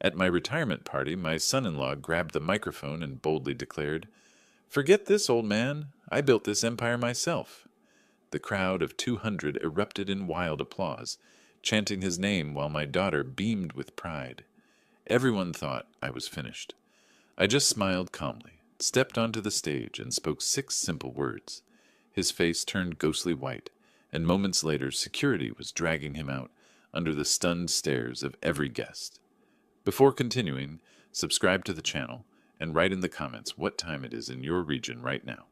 At my retirement party, my son-in-law grabbed the microphone and boldly declared, "Forget this, old man. I built this empire myself." The crowd of 200 erupted in wild applause, chanting his name while my daughter beamed with pride. Everyone thought I was finished. I just smiled calmly, stepped onto the stage, and spoke 6 simple words. His face turned ghostly white, and moments later security was dragging him out under the stunned stares of every guest. Before continuing, subscribe to the channel and write in the comments what time it is in your region right now.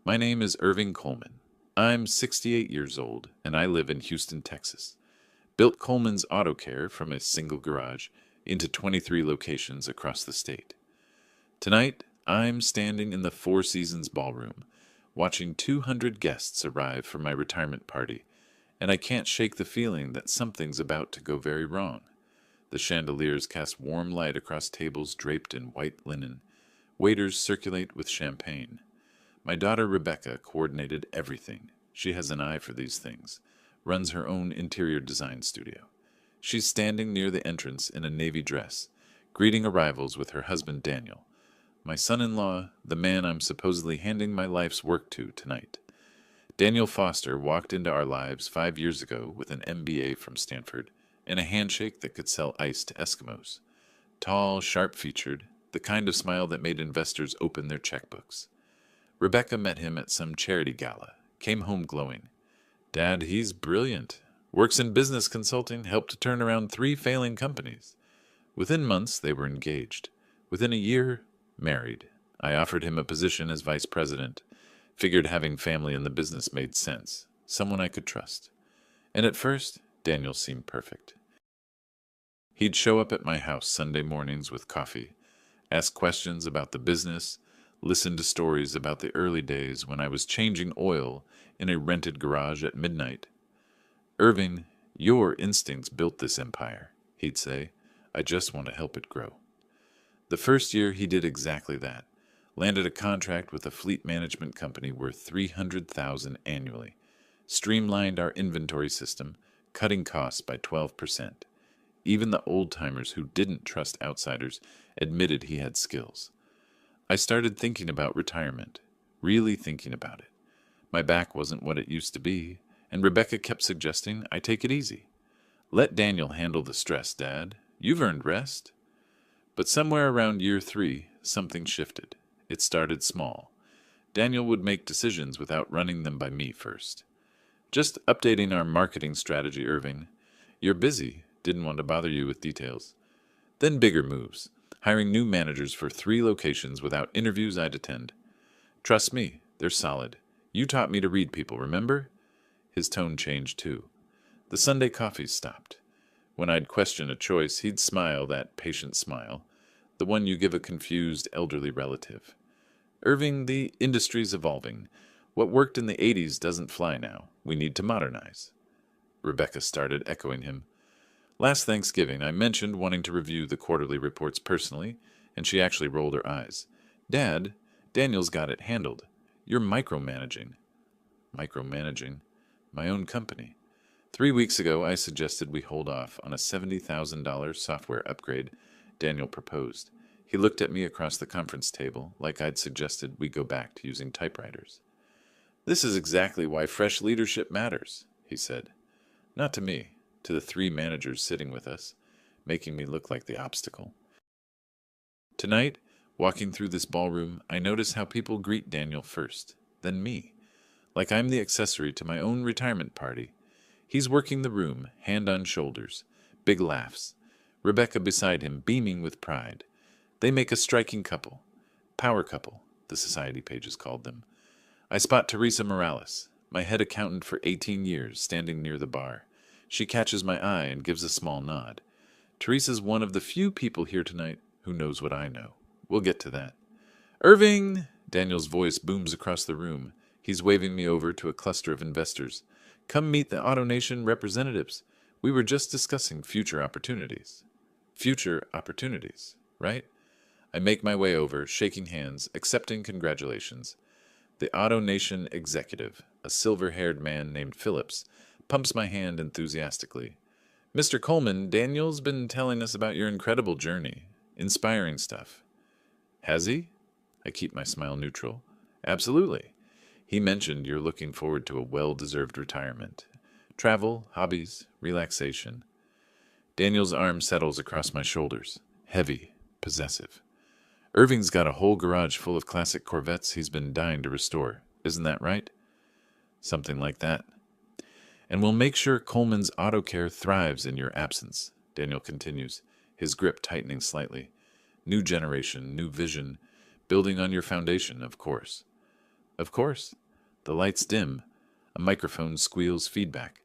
My name is Irving Coleman. I'm 68 years old, and I live in Houston, Texas. Built Coleman's Auto Care from a single garage into 23 locations across the state. Tonight, I'm standing in the Four Seasons Ballroom, watching 200 guests arrive for my retirement party, and I can't shake the feeling that something's about to go very wrong. The chandeliers cast warm light across tables draped in white linen. Waiters circulate with champagne. My daughter Rebecca coordinated everything. She has an eye for these things, runs her own interior design studio. She's standing near the entrance in a navy dress, greeting arrivals with her husband Daniel, my son-in-law, the man I'm supposedly handing my life's work to tonight. Daniel Foster walked into our lives 5 years ago with an MBA from Stanford and a handshake that could sell ice to Eskimos. Tall, sharp-featured, the kind of smile that made investors open their checkbooks. Rebecca met him at some charity gala, came home glowing. "Dad, he's brilliant. Works in business consulting, helped to turn around 3 failing companies." Within months, they were engaged. Within a year, married. I offered him a position as vice president. Figured having family in the business made sense. Someone I could trust. And at first, Daniel seemed perfect. He'd show up at my house Sunday mornings with coffee, ask questions about the business, listen to stories about the early days when I was changing oil in a rented garage at midnight. "Irving, your instincts built this empire," he'd say. "I just want to help it grow." The first year he did exactly that. Landed a contract with a fleet management company worth $300,000 annually. Streamlined our inventory system, cutting costs by 12%. Even the old-timers who didn't trust outsiders admitted he had skills. I started thinking about retirement, really thinking about it. My back wasn't what it used to be, and Rebecca kept suggesting I take it easy. "Let Daniel handle the stress, Dad. You've earned rest." But somewhere around year 3, something shifted. It started small. Daniel would make decisions without running them by me first. "Just updating our marketing strategy, Irving. You're busy. Didn't want to bother you with details." Then bigger moves. Hiring new managers for 3 locations without interviews I'd attend. "Trust me, they're solid. You taught me to read people, remember?" His tone changed too. The Sunday coffees stopped. When I'd question a choice, he'd smile that patient smile, the one you give a confused elderly relative. "Irving, the industry's evolving. What worked in the 80s doesn't fly now. We need to modernize." Rebecca started echoing him. Last Thanksgiving, I mentioned wanting to review the quarterly reports personally, and she actually rolled her eyes. "Dad, Daniel's got it handled. You're micromanaging." Micromanaging? My own company. 3 weeks ago, I suggested we hold off on a $70,000 software upgrade Daniel proposed. He looked at me across the conference table like I'd suggested we go back to using typewriters. "This is exactly why fresh leadership matters," he said. Not to me, to the 3 managers sitting with us, making me look like the obstacle. Tonight, walking through this ballroom, I notice how people greet Daniel first, then me, like I'm the accessory to my own retirement party. He's working the room, hand on shoulders, big laughs. Rebecca beside him, beaming with pride. They make a striking couple. Power couple, the society pages called them. I spot Teresa Morales, my head accountant for 18 years, standing near the bar. She catches my eye and gives a small nod. Teresa's one of the few people here tonight who knows what I know. We'll get to that. "Irving!" Daniel's voice booms across the room. He's waving me over to a cluster of investors. "Come meet the AutoNation representatives. We were just discussing future opportunities." Future opportunities, right? I make my way over, shaking hands, accepting congratulations. The AutoNation executive, a silver-haired man named Phillips, pumps my hand enthusiastically. Mr. Coleman, Daniel's been telling us about your incredible journey. Inspiring stuff. Has he? I keep my smile neutral. Absolutely. He mentioned you're looking forward to a well-deserved retirement. Travel, hobbies, relaxation. Daniel's arm settles across my shoulders. Heavy, possessive. Irving's got a whole garage full of classic Corvettes he's been dying to restore. Isn't that right? Something like that. And we'll make sure Coleman's auto care thrives in your absence, Daniel continues, his grip tightening slightly. New generation, new vision, building on your foundation, of course. Of course. The lights dim. A microphone squeals feedback.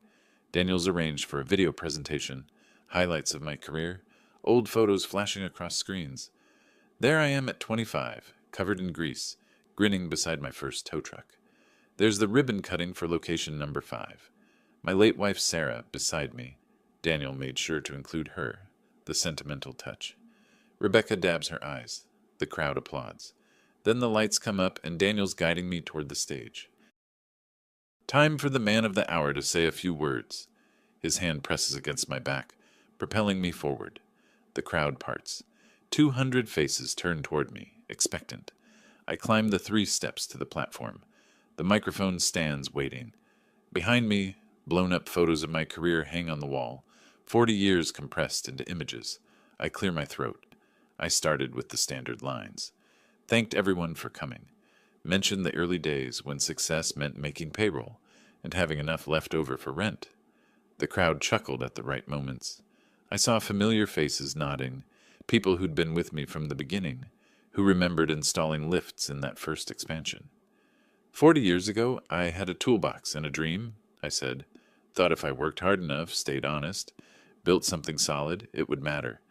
Daniel's arranged for a video presentation, highlights of my career, old photos flashing across screens. There I am at 25, covered in grease, grinning beside my first tow truck. There's the ribbon cutting for location number 5. My late wife Sarah beside me. Daniel made sure to include her, the sentimental touch. Rebecca dabs her eyes. The crowd applauds. Then the lights come up and Daniel's guiding me toward the stage. Time for the man of the hour to say a few words. His hand presses against my back, propelling me forward. The crowd parts. 200 faces turn toward me, expectant. I climb the 3 steps to the platform. The microphone stands waiting. Behind me, blown-up photos of my career hang on the wall, 40 years compressed into images. I clear my throat. I started with the standard lines. Thanked everyone for coming. Mentioned the early days when success meant making payroll and having enough left over for rent. The crowd chuckled at the right moments. I saw familiar faces nodding, people who'd been with me from the beginning, who remembered installing lifts in that first expansion. 40 years ago, I had a toolbox and a dream, I said. Thought if I worked hard enough, stayed honest, built something solid, it would matter.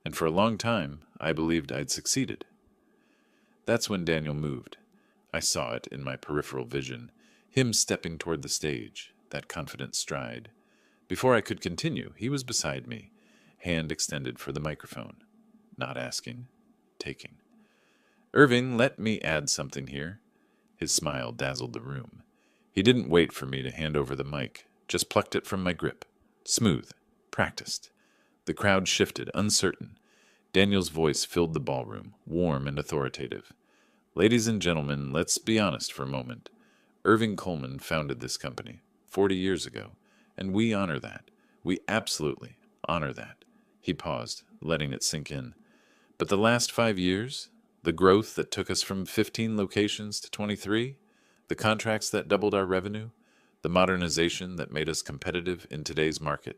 And for a long time, I believed I'd succeeded. That's when Daniel moved. I saw it in my peripheral vision, him stepping toward the stage, that confident stride. Before I could continue, he was beside me, hand extended for the microphone. Not asking, taking. Irving, let me add something here. His smile dazzled the room. He didn't wait for me to hand over the mic, just plucked it from my grip. Smooth, practiced. The crowd shifted, uncertain. Daniel's voice filled the ballroom, warm and authoritative. Ladies and gentlemen, let's be honest for a moment. Irving Coleman founded this company 40 years ago, and we honor that. We absolutely honor that. He paused, letting it sink in. But the last 5 years, the growth that took us from 15 locations to 23, the contracts that doubled our revenue, the modernization that made us competitive in today's market.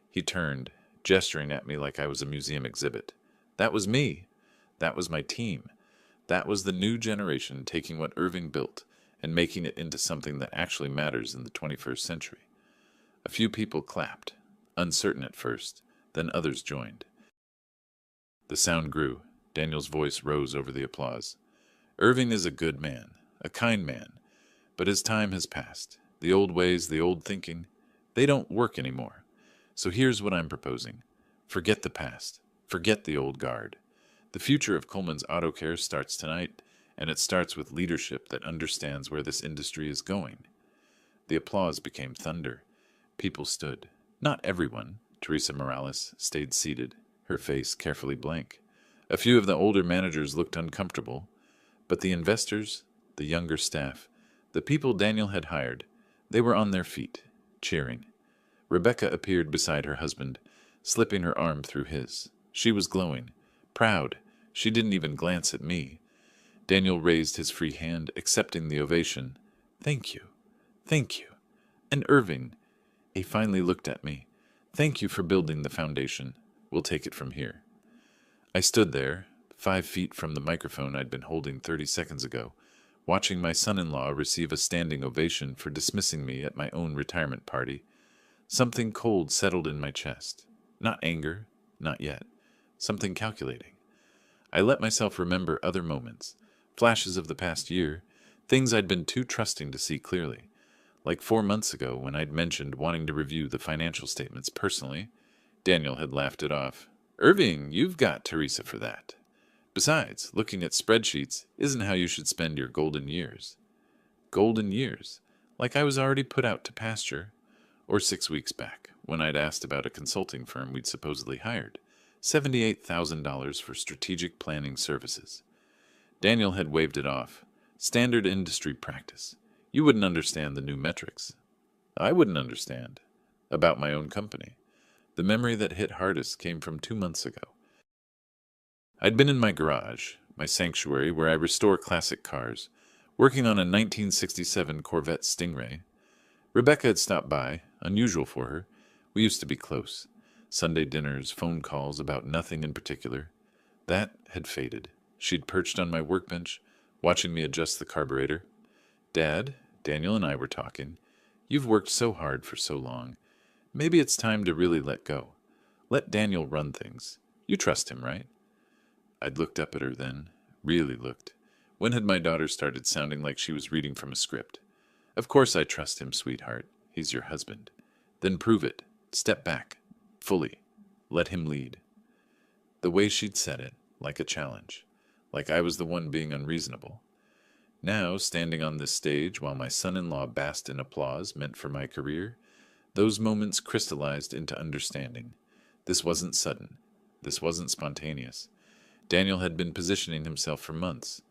He turned, gesturing at me like I was a museum exhibit. That was me. That was my team. That was the new generation taking what Irving built and making it into something that actually matters in the 21st century. A few people clapped, uncertain at first, then others joined. The sound grew. Daniel's voice rose over the applause. Irving is a good man, a kind man, but his time has passed. The old ways, the old thinking, they don't work anymore. So here's what I'm proposing. Forget the past. Forget the old guard. The future of Coleman's Auto Care starts tonight, and it starts with leadership that understands where this industry is going. The applause became thunder. People stood. Not everyone. Teresa Morales stayed seated, her face carefully blank. A few of the older managers looked uncomfortable, but the investors, the younger staff, the people Daniel had hired, they were on their feet, cheering. Rebecca appeared beside her husband, slipping her arm through his. She was glowing, proud. She didn't even glance at me. Daniel raised his free hand, accepting the ovation. Thank you. Thank you. And Irving, he finally looked at me. Thank you for building the foundation. We'll take it from here. I stood there, 5 feet from the microphone I'd been holding 30 seconds ago, watching my son-in-law receive a standing ovation for dismissing me at my own retirement party. Something cold settled in my chest. Not anger, not yet. Something calculating. I let myself remember other moments, flashes of the past year, things I'd been too trusting to see clearly. Like 4 months ago when I'd mentioned wanting to review the financial statements personally. Daniel had laughed it off. Irving, you've got Teresa for that. Besides, looking at spreadsheets isn't how you should spend your golden years. Golden years? Like I was already put out to pasture. Or 6 weeks back, when I'd asked about a consulting firm we'd supposedly hired. $78,000 for strategic planning services. Daniel had waved it off. Standard industry practice. You wouldn't understand the new metrics. I wouldn't understand. About my own company. The memory that hit hardest came from 2 months ago. I'd been in my garage, my sanctuary where I restore classic cars, working on a 1967 Corvette Stingray. Rebecca had stopped by, unusual for her. We used to be close. Sunday dinners, phone calls about nothing in particular. That had faded. She'd perched on my workbench, watching me adjust the carburetor. Dad, Daniel and I were talking. You've worked so hard for so long. Maybe it's time to really let go. Let Daniel run things. You trust him, right? I'd looked up at her then, really looked. When had my daughter started sounding like she was reading from a script? Of course I trust him, sweetheart. He's your husband. Then prove it. Step back. Fully. Let him lead. The way she'd said it, like a challenge. Like I was the one being unreasonable. Now, standing on this stage while my son-in-law basked in applause meant for my career, those moments crystallized into understanding. This wasn't sudden. This wasn't spontaneous. Daniel had been positioning himself for months,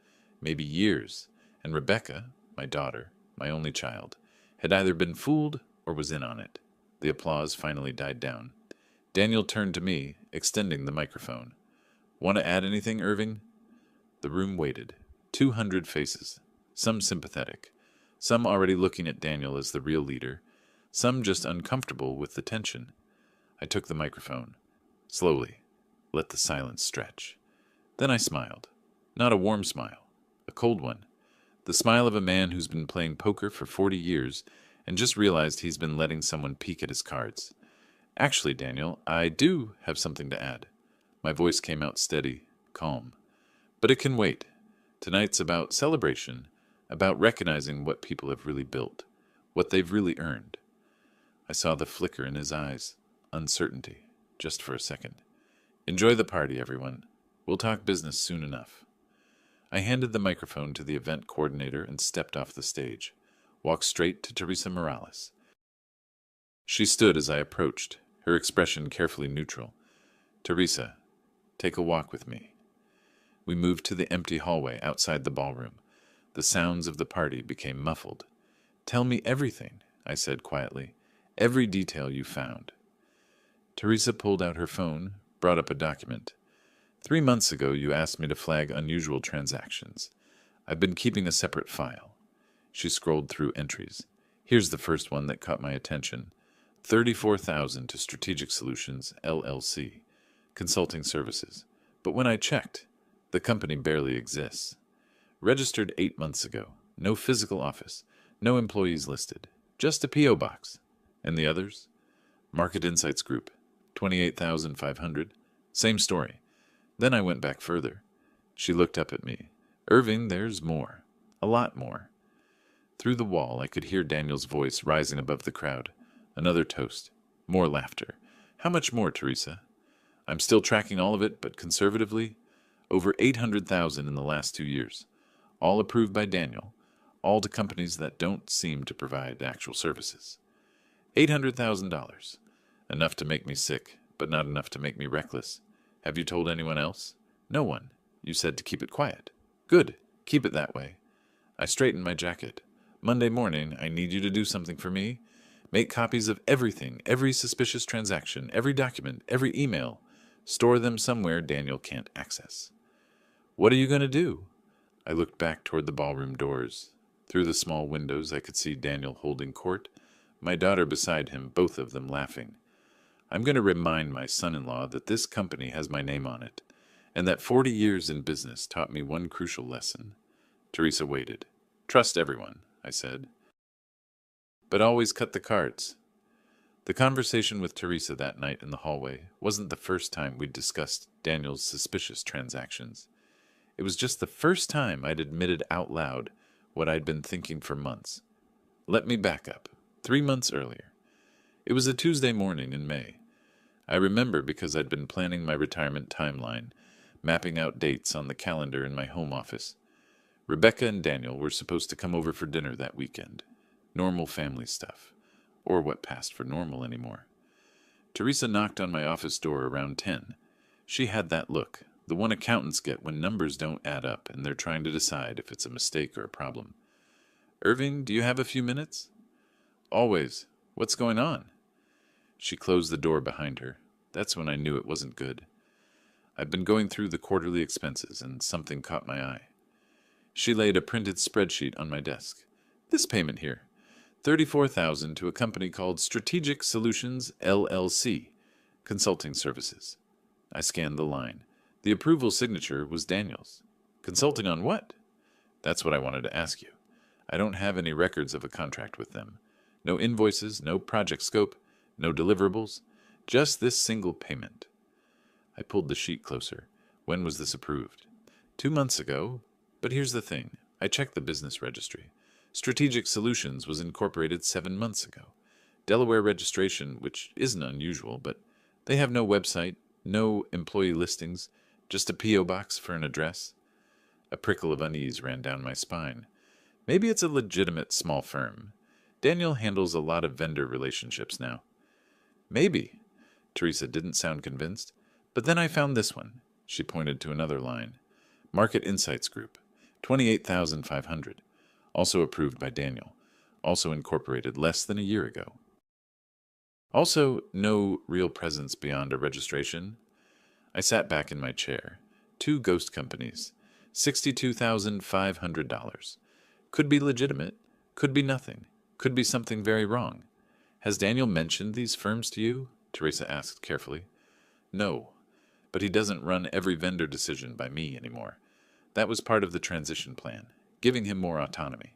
maybe years, and Rebecca, my daughter, my only child, had either been fooled or was in on it. The applause finally died down. Daniel turned to me, extending the microphone. Want to add anything, Irving? The room waited. 200 faces, some sympathetic, some already looking at Daniel as the real leader, some just uncomfortable with the tension. I took the microphone. Slowly, let the silence stretch. Then I smiled. Not a warm smile, a cold one. The smile of a man who's been playing poker for 40 years and just realized he's been letting someone peek at his cards. Actually, Daniel, I do have something to add. My voice came out steady, calm. But it can wait. Tonight's about celebration, about recognizing what people have really built, what they've really earned. I saw the flicker in his eyes, uncertainty, just for a second. Enjoy the party, everyone. We'll talk business soon enough. I handed the microphone to the event coordinator and stepped off the stage, walked straight to Teresa Morales. She stood as I approached, her expression carefully neutral. Teresa, take a walk with me. We moved to the empty hallway outside the ballroom. The sounds of the party became muffled. Tell me everything, I said quietly. Every detail you found. Teresa pulled out her phone, brought up a document. 3 months ago, you asked me to flag unusual transactions. I've been keeping a separate file. She scrolled through entries. Here's the first one that caught my attention. $34,000 to Strategic Solutions, LLC. Consulting services. But when I checked, the company barely exists. Registered 8 months ago. No physical office. No employees listed. Just a P.O. box. And the others? Market Insights Group. 28,500. Same story. Then I went back further. She looked up at me. Irving, there's more. A lot more. Through the wall, I could hear Daniel's voice rising above the crowd. Another toast. More laughter. How much more, Teresa? I'm still tracking all of it, but conservatively, over 800,000 in the last 2 years. All approved by Daniel. All to companies that don't seem to provide actual services. $800,000. Enough to make me sick, but not enough to make me reckless. Have you told anyone else? No one. You said to keep it quiet. Good. Keep it that way. I straightened my jacket. Monday morning, I need you to do something for me. Make copies of everything, every suspicious transaction, every document, every email. Store them somewhere Daniel can't access. What are you going to do? I looked back toward the ballroom doors. Through the small windows, I could see Daniel holding court, my daughter beside him, both of them laughing. I'm going to remind my son-in-law that this company has my name on it, and that 40 years in business taught me one crucial lesson. Teresa waited. Trust everyone, I said. But always cut the cards. The conversation with Teresa that night in the hallway wasn't the first time we'd discussed Daniel's suspicious transactions. It was just the first time I'd admitted out loud what I'd been thinking for months. Let me back up. 3 months earlier. It was a Tuesday morning in May. I remember because I'd been planning my retirement timeline, mapping out dates on the calendar in my home office. Rebecca and Daniel were supposed to come over for dinner that weekend. Normal family stuff. Or what passed for normal anymore. Teresa knocked on my office door around 10. She had that look, the one accountants get when numbers don't add up and they're trying to decide if it's a mistake or a problem. Irving, do you have a few minutes? Always. What's going on? She closed the door behind her. That's when I knew it wasn't good. I've been going through the quarterly expenses and something caught my eye. She laid a printed spreadsheet on my desk. This payment here. $34,000 to a company called Strategic Solutions, LLC, Consulting Services. I scanned the line. The approval signature was Daniel's. Consulting on what? That's what I wanted to ask you. I don't have any records of a contract with them. No invoices, no project scope, no deliverables, just this single payment. I pulled the sheet closer. When was this approved? 2 months ago. But here's the thing. I checked the business registry. Strategic Solutions was incorporated 7 months ago. Delaware registration, which isn't unusual, but they have no website, no employee listings, just a P.O. box for an address. A prickle of unease ran down my spine. Maybe it's a legitimate small firm. Daniel handles a lot of vendor relationships now. Maybe. Teresa didn't sound convinced. But then I found this one. She pointed to another line. Market Insights Group, $28,500. Also approved by Daniel. Also incorporated less than a year ago. Also, no real presence beyond a registration. I sat back in my chair. 2 ghost companies. $62,500. Could be legitimate. Could be nothing. Could be something very wrong. Has Daniel mentioned these firms to you? Teresa asked carefully. No, but he doesn't run every vendor decision by me anymore. That was part of the transition plan, giving him more autonomy.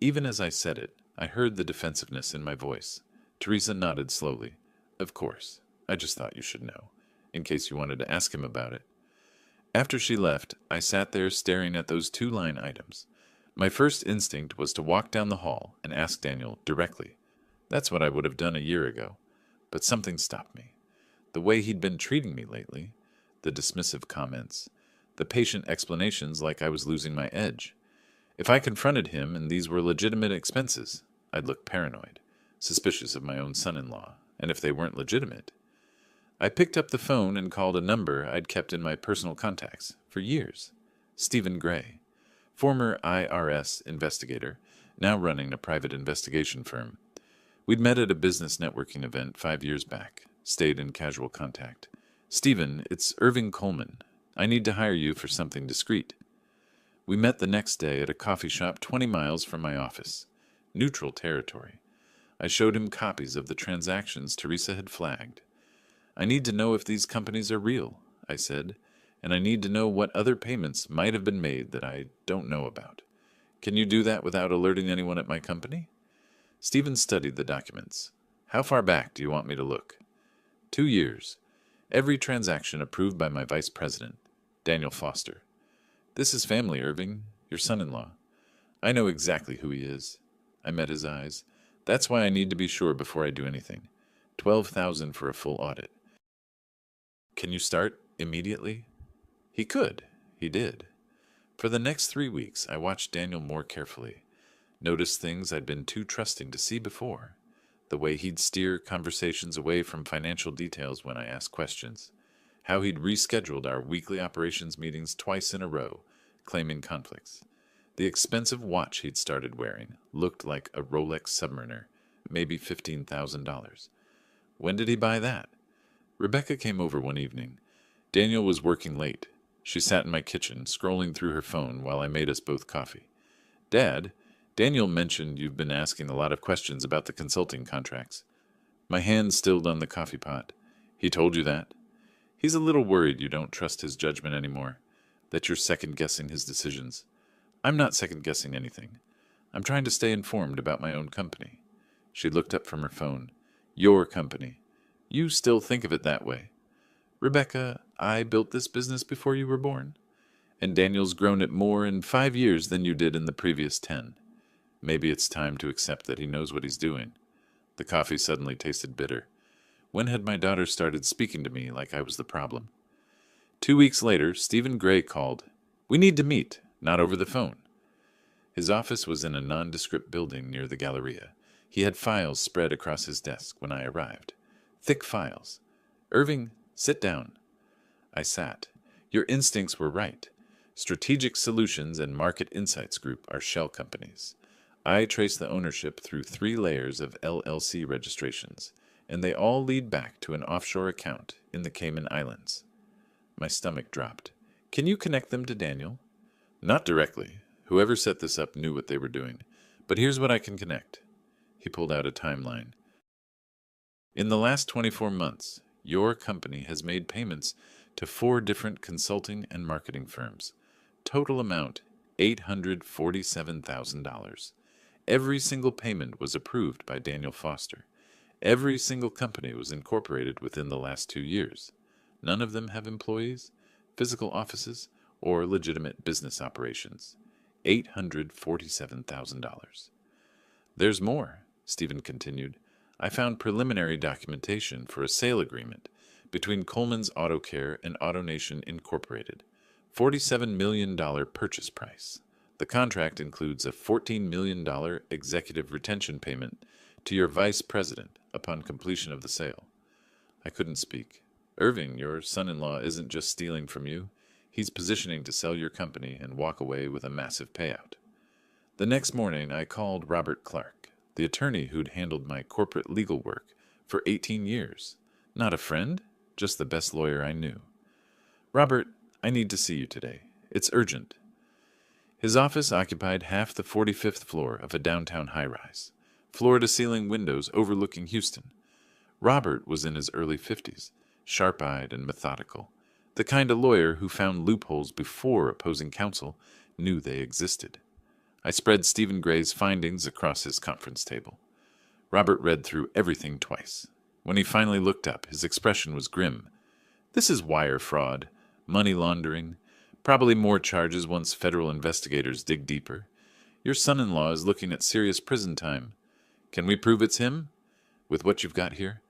Even as I said it, I heard the defensiveness in my voice. Teresa nodded slowly. Of course. I just thought you should know, in case you wanted to ask him about it. After she left, I sat there staring at those 2 line items. My first instinct was to walk down the hall and ask Daniel directly. That's what I would have done a year ago. But something stopped me. The way he'd been treating me lately, the dismissive comments, the patient explanations like I was losing my edge. If I confronted him and these were legitimate expenses, I'd look paranoid, suspicious of my own son-in-law, and if they weren't legitimate. I picked up the phone and called a number I'd kept in my personal contacts for years. Stephen Gray, former IRS investigator, now running a private investigation firm. We'd met at a business networking event 5 years back, stayed in casual contact. Stephen, it's Irving Coleman. I need to hire you for something discreet. We met the next day at a coffee shop 20 miles from my office. Neutral territory. I showed him copies of the transactions Teresa had flagged. I need to know if these companies are real, I said, and I need to know what other payments might have been made that I don't know about. Can you do that without alerting anyone at my company? Stephen studied the documents. How far back do you want me to look? 2 years. Every transaction approved by my vice president, Daniel Foster. This is family, Irving, your son-in-law. I know exactly who he is. I met his eyes. That's why I need to be sure before I do anything. $12,000 for a full audit. Can you start immediately? He could. He did. For the next 3 weeks, I watched Daniel more carefully. Noticed things I'd been too trusting to see before. The way he'd steer conversations away from financial details when I asked questions. How he'd rescheduled our weekly operations meetings twice in a row, claiming conflicts. The expensive watch he'd started wearing looked like a Rolex Submariner, maybe $15,000. When did he buy that? Rebecca came over one evening. Daniel was working late. She sat in my kitchen, scrolling through her phone while I made us both coffee. Dad, Daniel mentioned you've been asking a lot of questions about the consulting contracts. My hand stilled on the coffee pot. He told you that? He's a little worried you don't trust his judgment anymore, that you're second-guessing his decisions. I'm not second-guessing anything. I'm trying to stay informed about my own company. She looked up from her phone. Your company. You still think of it that way. Rebecca, I built this business before you were born, and Daniel's grown it more in 5 years than you did in the previous 10. Maybe it's time to accept that he knows what he's doing. The coffee suddenly tasted bitter. When had my daughter started speaking to me like I was the problem? 2 weeks later, Stephen Gray called. We need to meet, not over the phone. His office was in a nondescript building near the Galleria. He had files spread across his desk when I arrived. Thick files. Irving, sit down. I sat. Your instincts were right. Strategic Solutions and Market Insights Group are shell companies. I traced the ownership through 3 layers of LLC registrations, and they all lead back to an offshore account in the Cayman Islands. My stomach dropped. Can you connect them to Daniel? Not directly. Whoever set this up knew what they were doing. But here's what I can connect. He pulled out a timeline. In the last 24 months, your company has made payments to 4 different consulting and marketing firms. Total amount, $847,000. Every single payment was approved by Daniel Foster. Every single company was incorporated within the last 2 years. None of them have employees, physical offices, or legitimate business operations. $847,000. There's more, Stephen continued. I found preliminary documentation for a sale agreement between Coleman's Auto Care and AutoNation Incorporated. $47 million purchase price. The contract includes a $14 million executive retention payment to your vice president upon completion of the sale. I couldn't speak. Irving, your son-in-law, isn't just stealing from you. He's positioning to sell your company and walk away with a massive payout. The next morning, I called Robert Clark, the attorney who'd handled my corporate legal work for 18 years. Not a friend, just the best lawyer I knew. Robert, I need to see you today. It's urgent. His office occupied half the 45th floor of a downtown high-rise, floor-to-ceiling windows overlooking Houston. Robert was in his early 50s, sharp-eyed and methodical, the kind of lawyer who found loopholes before opposing counsel knew they existed. I spread Stephen Gray's findings across his conference table. Robert read through everything twice. When he finally looked up, his expression was grim. This is wire fraud, money laundering, probably more charges once federal investigators dig deeper. Your son-in-law is looking at serious prison time. Can we prove it's him? With what you've got here?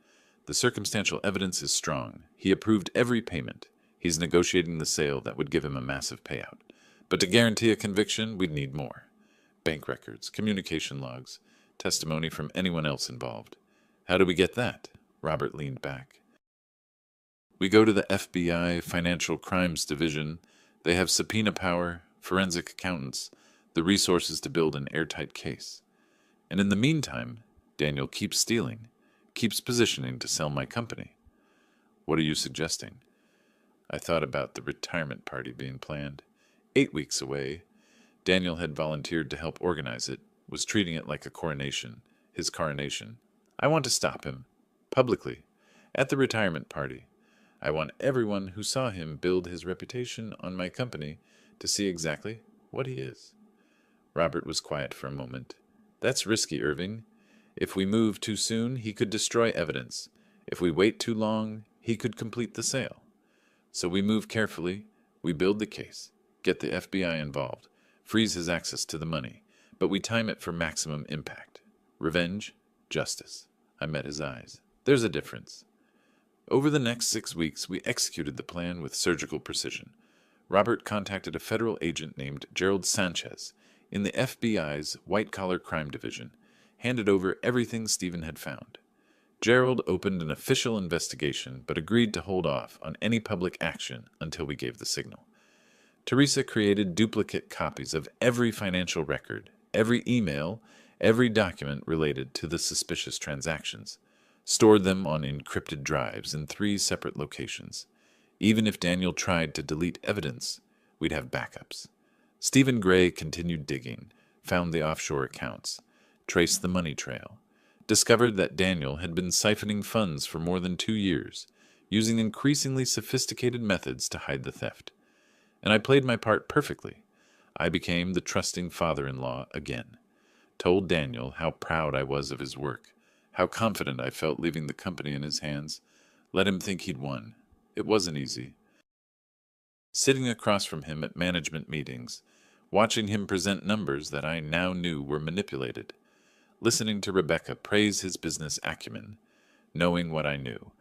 The circumstantial evidence is strong. He approved every payment. He's negotiating the sale that would give him a massive payout. But to guarantee a conviction, we'd need more. Bank records, communication logs, testimony from anyone else involved. How do we get that? Robert leaned back. We go to the FBI Financial Crimes Division. They have subpoena power, forensic accountants, the resources to build an airtight case. And in the meantime, Daniel keeps stealing, keeps positioning to sell my company. What are you suggesting? I thought about the retirement party being planned. 8 weeks away. Daniel had volunteered to help organize it, was treating it like a coronation, his coronation. I want to stop him, publicly, at the retirement party. I want everyone who saw him build his reputation on my company to see exactly what he is. Robert was quiet for a moment. That's risky, Irving. If we move too soon, he could destroy evidence. If we wait too long, he could complete the sale. So we move carefully, we build the case, get the FBI involved, freeze his access to the money, but we time it for maximum impact. Revenge, justice. I met his eyes. There's a difference. Over the next 6 weeks, we executed the plan with surgical precision. Robert contacted a federal agent named Gerald Sanchez in the FBI's white-collar crime division, handed over everything Stephen had found. Gerald opened an official investigation, but agreed to hold off on any public action until we gave the signal. Teresa created duplicate copies of every financial record, every email, every document related to the suspicious transactions, stored them on encrypted drives in 3 separate locations. Even if Daniel tried to delete evidence, we'd have backups. Stephen Gray continued digging, found the offshore accounts, traced the money trail, discovered that Daniel had been siphoning funds for more than 2 years, using increasingly sophisticated methods to hide the theft. And I played my part perfectly. I became the trusting father-in-law again, told Daniel how proud I was of his work, how confident I felt leaving the company in his hands, let him think he'd won. It wasn't easy. Sitting across from him at management meetings, watching him present numbers that I now knew were manipulated, listening to Rebecca praise his business acumen, knowing what I knew.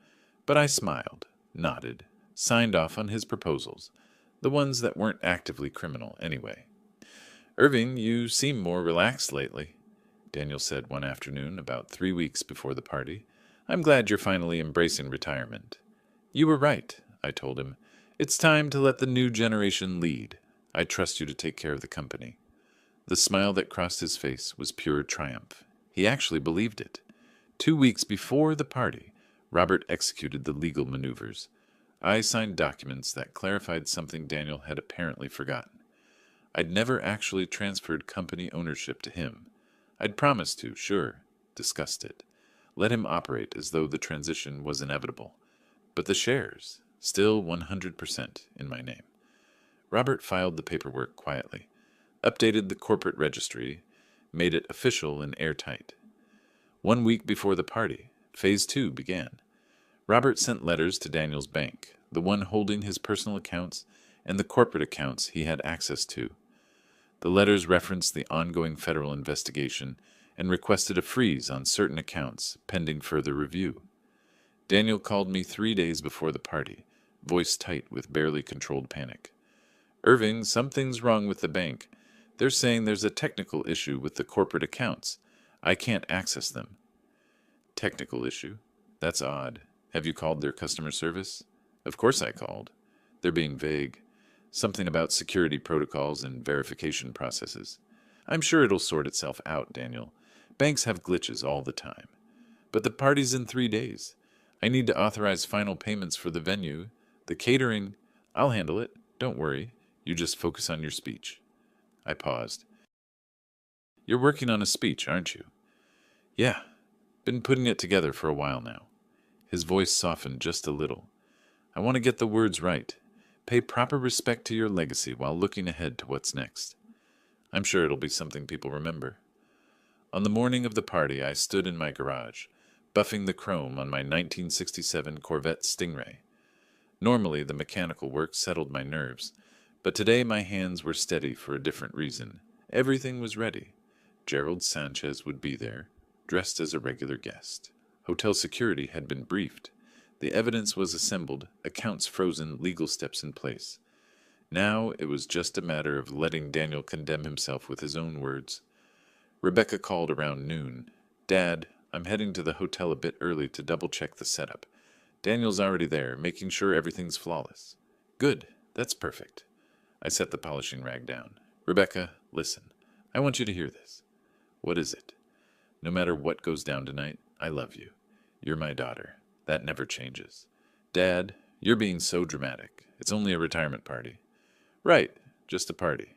But I smiled, nodded, signed off on his proposals, the ones that weren't actively criminal anyway. Irving, you seem more relaxed lately, Daniel said one afternoon about 3 weeks before the party. I'm glad you're finally embracing retirement. You were right, I told him. It's time to let the new generation lead. I trust you to take care of the company. The smile that crossed his face was pure triumph. He actually believed it. 2 weeks before the party, Robert executed the legal maneuvers. I signed documents that clarified something Daniel had apparently forgotten. I'd never actually transferred company ownership to him. I'd promised to, sure, discussed it. Let him operate as though the transition was inevitable. But the shares, still 100% in my name. Robert filed the paperwork quietly, updated the corporate registry, made it official and airtight. 1 week before the party, Phase 2 began. Robert sent letters to Daniel's bank, the one holding his personal accounts and the corporate accounts he had access to. The letters referenced the ongoing federal investigation and requested a freeze on certain accounts pending further review. Daniel called me 3 days before the party, voice tight with barely controlled panic. Irving, something's wrong with the bank. They're saying there's a technical issue with the corporate accounts. I can't access them. Technical issue? That's odd. Have you called their customer service? Of course I called. They're being vague. Something about security protocols and verification processes. I'm sure it'll sort itself out, Daniel. Banks have glitches all the time. But the party's in 3 days. I need to authorize final payments for the venue. The catering, I'll handle it. Don't worry. You just focus on your speech. I paused. You're working on a speech, aren't you? Yeah. Been putting it together for a while now. His voice softened just a little. I want to get the words right. Pay proper respect to your legacy while looking ahead to what's next. I'm sure it'll be something people remember. On the morning of the party, I stood in my garage, buffing the chrome on my 1967 Corvette Stingray. Normally, the mechanical work settled my nerves, but today my hands were steady for a different reason. Everything was ready. Gerald Sanchez would be there, dressed as a regular guest. Hotel security had been briefed. The evidence was assembled, accounts frozen, legal steps in place. Now it was just a matter of letting Daniel condemn himself with his own words. Rebecca called around noon. Dad, I'm heading to the hotel a bit early to double-check the setup. Daniel's already there, making sure everything's flawless. Good, that's perfect. I set the polishing rag down. Rebecca, listen. I want you to hear this. What is it? No matter what goes down tonight, I love you. You're my daughter. That never changes. Dad, you're being so dramatic. It's only a retirement party. Right, just a party.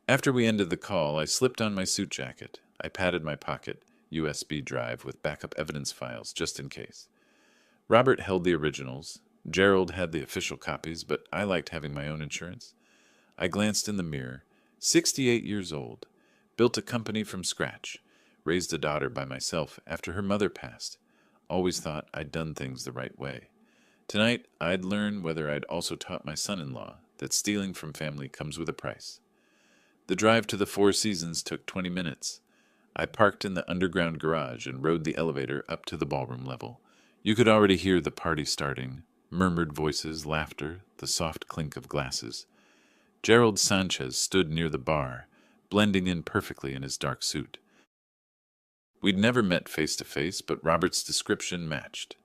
After we ended the call, I slipped on my suit jacket. I patted my pocket, USB drive with backup evidence files, just in case. Robert held the originals. Gerald had the official copies, but I liked having my own insurance. I glanced in the mirror. 68 years old. Built a company from scratch. Raised a daughter by myself after her mother passed. Always thought I'd done things the right way. Tonight, I'd learn whether I'd also taught my son-in-law that stealing from family comes with a price. The drive to the Four Seasons took 20 minutes. I parked in the underground garage and rode the elevator up to the ballroom level. You could already hear the party starting, murmured voices, laughter, the soft clink of glasses. Gerald Sanchez stood near the bar, blending in perfectly in his dark suit. We'd never met face to face, but Robert's description matched.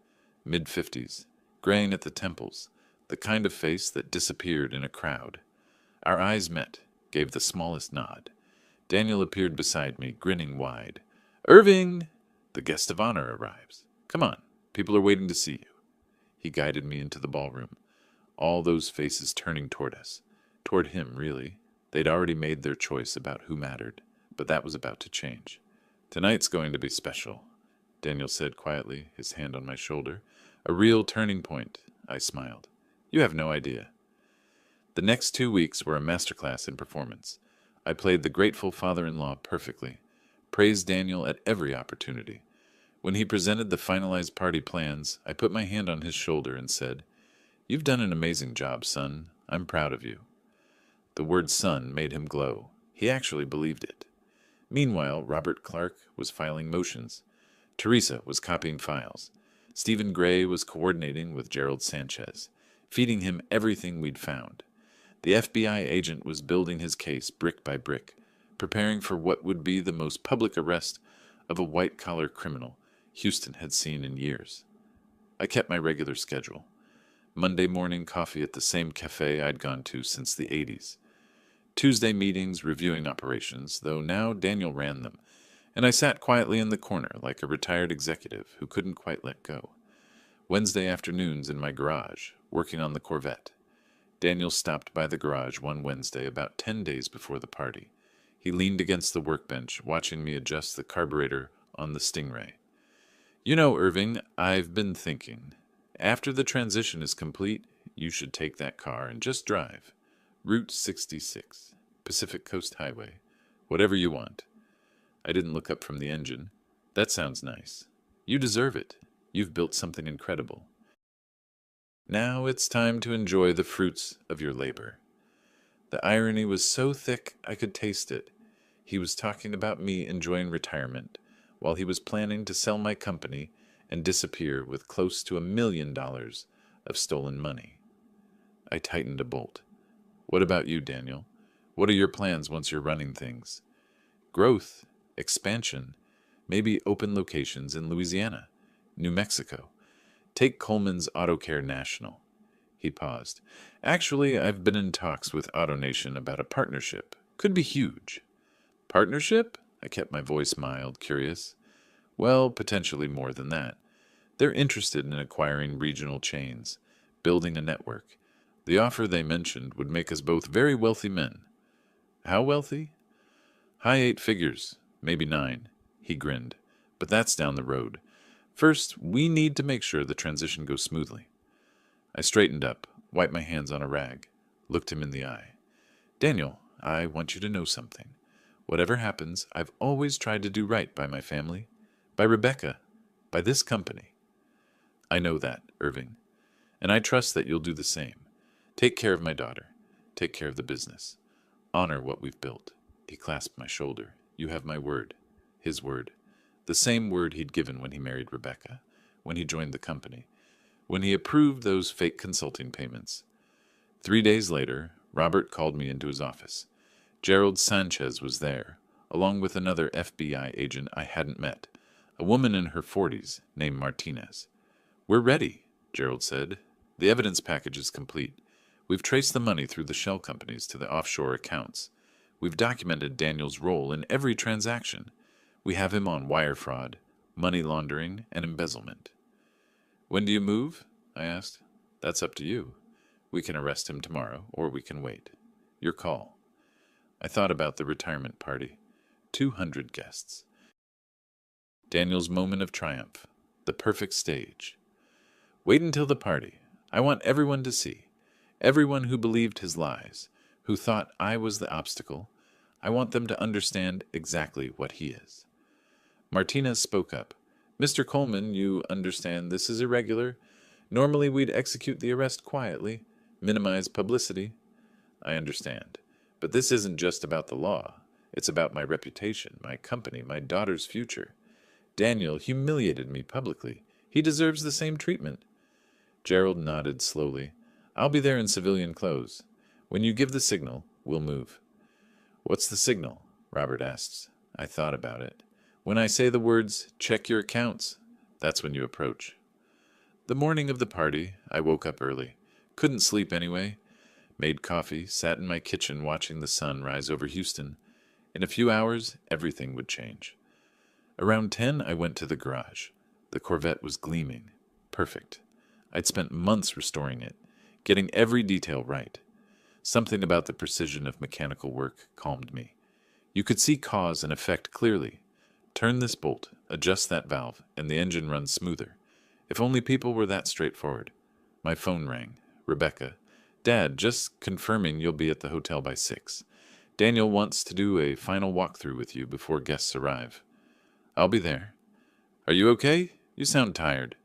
Mid-50s, graying at the temples, the kind of face that disappeared in a crowd. Our eyes met, gave the smallest nod. Daniel appeared beside me, grinning wide. Irving! The guest of honor arrives. Come on, people are waiting to see you. He guided me into the ballroom, all those faces turning toward us. Toward him, really. They'd already made their choice about who mattered, but that was about to change. Tonight's going to be special, Daniel said quietly, his hand on my shoulder. A real turning point, I smiled. You have no idea. The next 2 weeks were a masterclass in performance. I played the grateful father-in-law perfectly, praised Daniel at every opportunity. When he presented the finalized party plans, I put my hand on his shoulder and said, You've done an amazing job, son. I'm proud of you. The word son made him glow. He actually believed it. Meanwhile, Robert Clark was filing motions. Teresa was copying files. Stephen Gray was coordinating with Gerald Sanchez, feeding him everything we'd found. The FBI agent was building his case brick by brick, preparing for what would be the most public arrest of a white-collar criminal. Houston had seen in years. I kept my regular schedule. Monday morning coffee at the same cafe I'd gone to since the 80s. Tuesday meetings reviewing operations, though now Daniel ran them, and I sat quietly in the corner like a retired executive who couldn't quite let go. Wednesday afternoons in my garage, working on the Corvette. Daniel stopped by the garage one Wednesday about 10 days before the party. He leaned against the workbench, watching me adjust the carburetor on the Stingray. You know, Irving, I've been thinking. After the transition is complete, you should take that car and just drive. Route 66, Pacific Coast Highway, whatever you want. I didn't look up from the engine. That sounds nice. You deserve it. You've built something incredible. Now it's time to enjoy the fruits of your labor. The irony was so thick I could taste it. He was talking about me enjoying retirement, while he was planning to sell my company and disappear with close to $1 million of stolen money. I tightened a bolt. What about you, Daniel? What are your plans once you're running things? Growth, expansion, maybe open locations in Louisiana, New Mexico. Take Coleman's Auto Care National. He paused. Actually, I've been in talks with AutoNation about a partnership. Could be huge. Partnership? I kept my voice mild, curious. Well, potentially more than that. They're interested in acquiring regional chains, building a network. The offer they mentioned would make us both very wealthy men. How wealthy? High 8 figures, maybe 9. He grinned. But that's down the road. First, we need to make sure the transition goes smoothly. I straightened up, wiped my hands on a rag, looked him in the eye. Daniel, I want you to know something. Whatever happens, I've always tried to do right by my family, by Rebecca, by this company. I know that, Irving, and I trust that you'll do the same. Take care of my daughter. Take care of the business. Honor what we've built. He clasped my shoulder. You have my word. His word. The same word he'd given when he married Rebecca, when he joined the company, when he approved those fake consulting payments. 3 days later, Robert called me into his office. Gerald Sanchez was there, along with another FBI agent I hadn't met, a woman in her 40s named Martinez. We're ready, Gerald said. The evidence package is complete. We've traced the money through the shell companies to the offshore accounts. We've documented Daniel's role in every transaction. We have him on wire fraud, money laundering, and embezzlement. When do you move? I asked. That's up to you. We can arrest him tomorrow, or we can wait. Your call. I thought about the retirement party. 200 guests. Daniel's moment of triumph. The perfect stage. Wait until the party. I want everyone to see. Everyone who believed his lies, who thought I was the obstacle. I want them to understand exactly what he is. Martinez spoke up. Mr. Coleman, you understand this is irregular. Normally we'd execute the arrest quietly, minimize publicity. I understand. But this isn't just about the law. It's about my reputation, my company, my daughter's future. Daniel humiliated me publicly. He deserves the same treatment. Gerald nodded slowly. I'll be there in civilian clothes. When you give the signal, we'll move. What's the signal? Robert asked. I thought about it. When I say the words, check your accounts, that's when you approach. The morning of the party, I woke up early. Couldn't sleep anyway. Made coffee, sat in my kitchen watching the sun rise over Houston. In a few hours, everything would change. Around 10, I went to the garage. The Corvette was gleaming. Perfect. I'd spent months restoring it, getting every detail right. Something about the precision of mechanical work calmed me. You could see cause and effect clearly. Turn this bolt, adjust that valve, and the engine runs smoother. If only people were that straightforward. My phone rang. Rebecca. Dad, just confirming you'll be at the hotel by 6. Daniel wants to do a final walkthrough with you before guests arrive. I'll be there. Are you okay? You sound tired.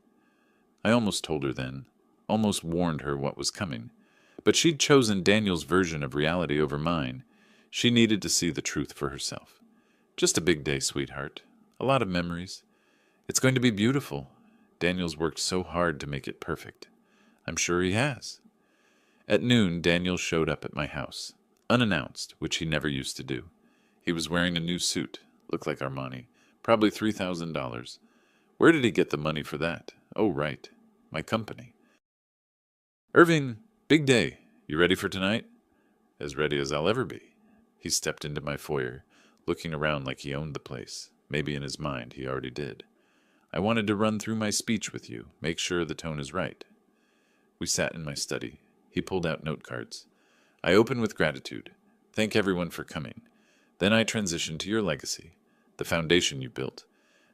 I almost told her then, almost warned her what was coming. But she'd chosen Daniel's version of reality over mine. She needed to see the truth for herself. Just a big day, sweetheart. A lot of memories. It's going to be beautiful. Daniel's worked so hard to make it perfect. I'm sure he has. At noon, Daniel showed up at my house, unannounced, which he never used to do. He was wearing a new suit, looked like Armani, probably $3,000. Where did he get the money for that? Oh, right. My company. Irving, big day. You ready for tonight? As ready as I'll ever be. He stepped into my foyer, looking around like he owned the place. Maybe in his mind he already did. I wanted to run through my speech with you, make sure the tone is right. We sat in my study. He pulled out note cards. I open with gratitude. Thank everyone for coming. Then I transition to your legacy, the foundation you built.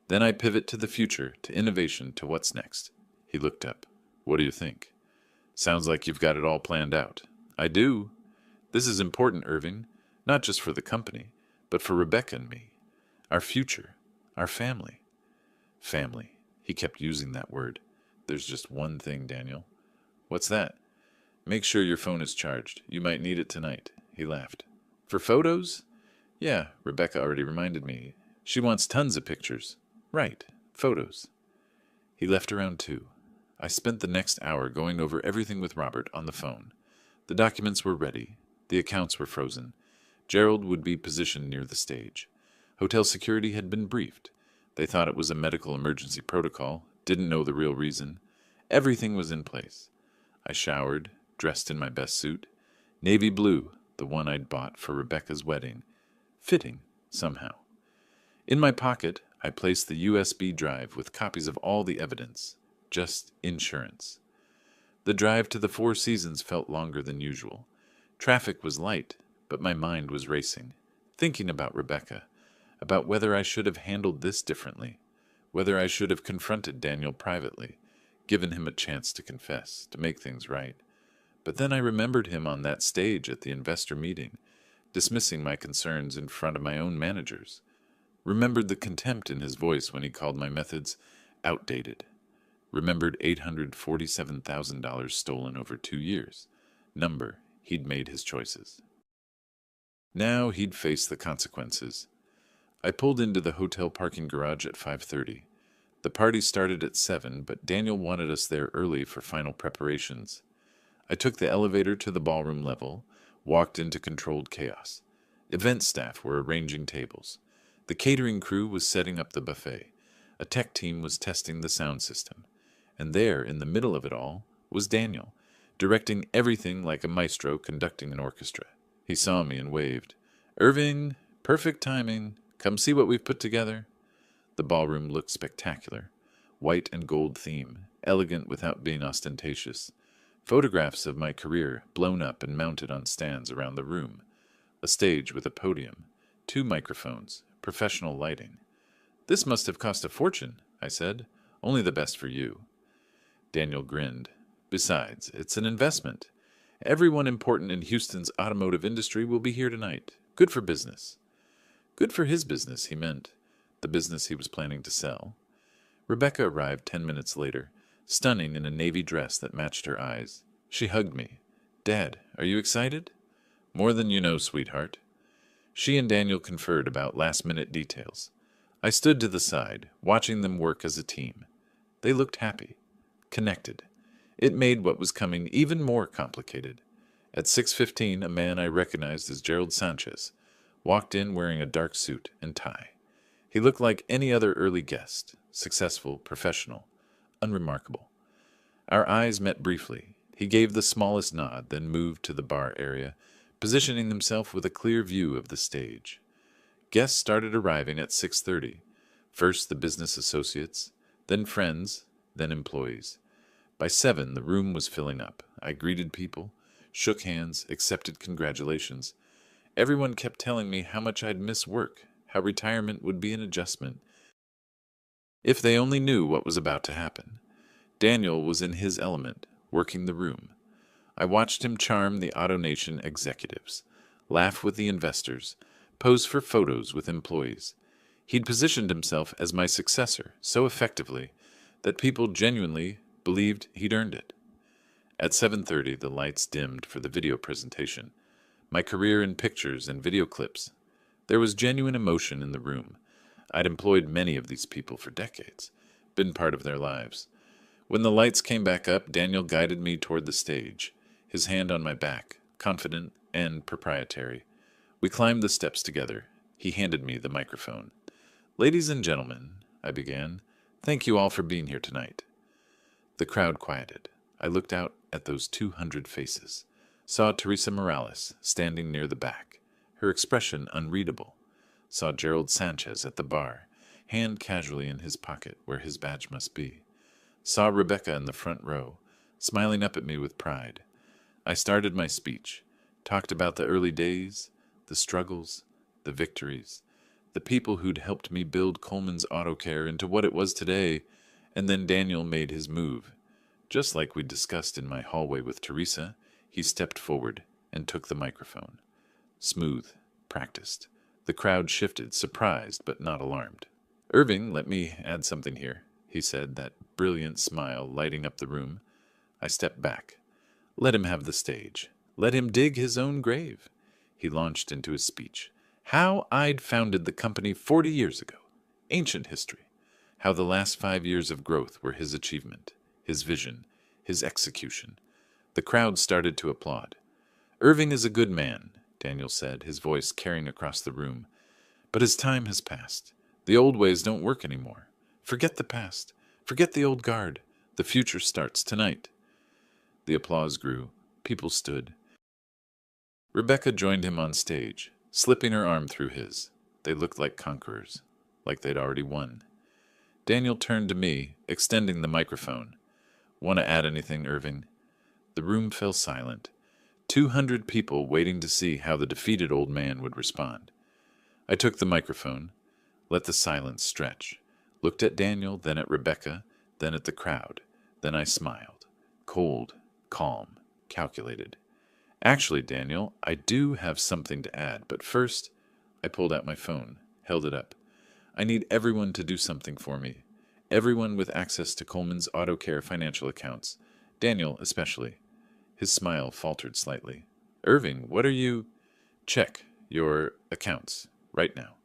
Then I pivot to the future, to innovation, to what's next. He looked up. What do you think? Sounds like you've got it all planned out. I do. This is important, Irving, not just for the company, but for Rebecca and me. Our future. Our family. Family. He kept using that word. There's just one thing, Daniel. What's that? Make sure your phone is charged. You might need it tonight. He laughed. For photos? Yeah, Rebecca already reminded me. She wants tons of pictures. Right, photos. He left around 2. I spent the next hour going over everything with Robert on the phone. The documents were ready. The accounts were frozen. Gerald would be positioned near the stage. Hotel security had been briefed. They thought it was a medical emergency protocol, didn't know the real reason. Everything was in place. I showered, dressed in my best suit. Navy blue, the one I'd bought for Rebecca's wedding. Fitting, somehow. In my pocket, I placed the USB drive with copies of all the evidence. Just insurance. The drive to the Four Seasons felt longer than usual. Traffic was light, but my mind was racing, thinking about Rebecca, about whether I should have handled this differently, whether I should have confronted Daniel privately, given him a chance to confess, to make things right. But then I remembered him on that stage at the investor meeting, dismissing my concerns in front of my own managers. Remembered the contempt in his voice when he called my methods outdated. Remembered $847,000 stolen over 2 years. Number, he'd made his choices. Now he'd face the consequences. I pulled into the hotel parking garage at 5:30. The party started at 7, but Daniel wanted us there early for final preparations. I took the elevator to the ballroom level, walked into controlled chaos. Event staff were arranging tables. The catering crew was setting up the buffet. A tech team was testing the sound system. And there, in the middle of it all, was Daniel, directing everything like a maestro conducting an orchestra. He saw me and waved. Irving, perfect timing. Come see what we've put together. The ballroom looked spectacular. White and gold theme, elegant without being ostentatious. Photographs of my career blown up and mounted on stands around the room. A stage with a podium. 2 microphones. Professional lighting. This must have cost a fortune, I said. Only the best for you. Daniel grinned. Besides, it's an investment. Everyone important in Houston's automotive industry will be here tonight. Good for business. Good for his business, he meant. The business he was planning to sell. Rebecca arrived 10 minutes later, stunning in a navy dress that matched her eyes. She hugged me. Dad, are you excited? More than you know, sweetheart. She and Daniel conferred about last-minute details. I stood to the side, watching them work as a team. They looked happy. Connected. It made what was coming even more complicated. At 6:15, a man I recognized as Gerald Sanchez walked in wearing a dark suit and tie. He looked like any other early guest, successful, professional, unremarkable. Our eyes met briefly. He gave the smallest nod, then moved to the bar area, positioning himself with a clear view of the stage. Guests started arriving at 6:30. First the business associates, then friends, then employees. By 7, the room was filling up. I greeted people, shook hands, accepted congratulations. Everyone kept telling me how much I'd miss work, how retirement would be an adjustment. If they only knew what was about to happen. Daniel was in his element, working the room. I watched him charm the AutoNation executives, laugh with the investors, pose for photos with employees. He'd positioned himself as my successor so effectively that people genuinely believed he'd earned it. At 7:30, the lights dimmed for the video presentation. My career in pictures and video clips. There was genuine emotion in the room. I'd employed many of these people for decades, been part of their lives. When the lights came back up, Daniel guided me toward the stage, his hand on my back, confident and proprietary. We climbed the steps together. He handed me the microphone. Ladies and gentlemen, I began, Thank you all for being here tonight. The crowd quieted. I looked out at those 200 faces, saw Teresa Morales standing near the back, her expression unreadable, saw Gerald Sanchez at the bar, hand casually in his pocket where his badge must be, saw Rebecca in the front row, smiling up at me with pride. I started my speech, talked about the early days, the struggles, the victories, the people who'd helped me build Coleman's Auto Care into what it was today, and then Daniel made his move. Just like we discussed in my hallway with Teresa, he stepped forward and took the microphone. Smooth, practiced. The crowd shifted, surprised but not alarmed. "Irving, let me add something here," he said, that brilliant smile lighting up the room. I stepped back. Let him have the stage. Let him dig his own grave. He launched into his speech. How I'd founded the company 40 years ago. Ancient history. How the last 5 years of growth were his achievement, his vision, his execution. The crowd started to applaud. "Irving is a good man," Daniel said, his voice carrying across the room. "But his time has passed. The old ways don't work anymore. Forget the past. Forget the old guard. The future starts tonight." The applause grew. People stood. Rebecca joined him on stage, slipping her arm through his. They looked like conquerors, like they'd already won. Daniel turned to me, extending the microphone. "Want to add anything, Irving?" The room fell silent. 200 people waiting to see how the defeated old man would respond. I took the microphone, let the silence stretch, looked at Daniel, then at Rebecca, then at the crowd. Then I smiled. Cold, calm, calculated. "Actually, Daniel, I do have something to add, but first," I pulled out my phone, held it up. "I need everyone to do something for me. Everyone with access to Coleman's Auto Care financial accounts. Daniel especially." His smile faltered slightly. "Irving, what are you—" "Check your accounts right now."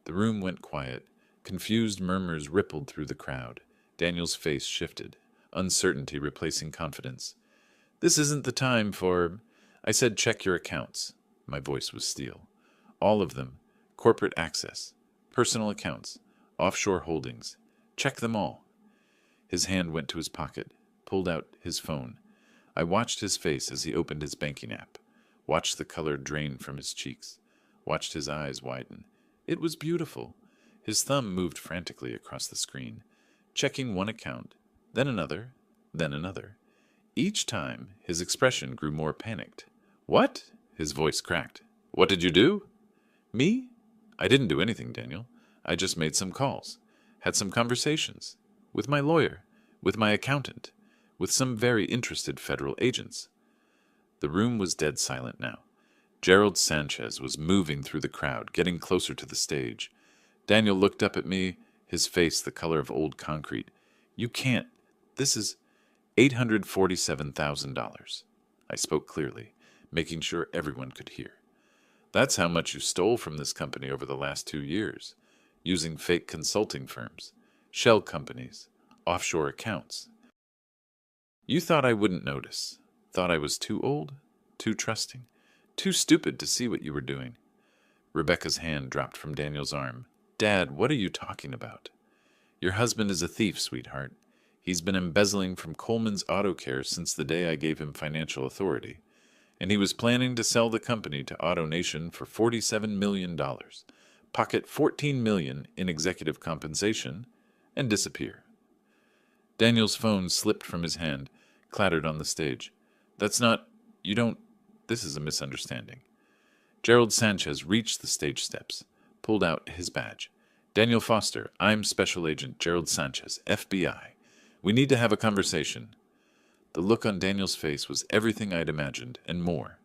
The room went quiet. Confused murmurs rippled through the crowd. Daniel's face shifted, uncertainty replacing confidence. "This isn't the time for—" I said check your accounts. My voice was steel. "All of them. Corporate access. Personal accounts. Offshore holdings. Check them all." His hand went to his pocket, pulled out his phone. I watched his face as he opened his banking app, watched the color drain from his cheeks, watched his eyes widen. It was beautiful. His thumb moved frantically across the screen, checking one account, then another, then another. Each time, his expression grew more panicked. "What?" His voice cracked. "What did you do?" "Me? I didn't do anything, Daniel. I just made some calls, had some conversations, with my lawyer, with my accountant, with some very interested federal agents." The room was dead silent now. Gerald Sanchez was moving through the crowd, getting closer to the stage. Daniel looked up at me, his face the color of old concrete. "You can't. This is $847,000. I spoke clearly, making sure everyone could hear. "That's how much you stole from this company over the last 2 years, using fake consulting firms, shell companies, offshore accounts. You thought I wouldn't notice, thought I was too old, too trusting, too stupid to see what you were doing." Rebecca's hand dropped from Daniel's arm. "Dad, what are you talking about?" "Your husband is a thief, sweetheart. He's been embezzling from Coleman's Auto Care since the day I gave him financial authority. And he was planning to sell the company to AutoNation for $47 million, pocket $14 million in executive compensation, and disappear." Daniel's phone slipped from his hand, clattered on the stage. "That's not... You don't... This is a misunderstanding." Gerald Sanchez reached the stage steps, pulled out his badge. "Daniel Foster, I'm Special Agent Gerald Sanchez, FBI. We need to have a conversation." The look on Daniel's face was everything I'd imagined, and more.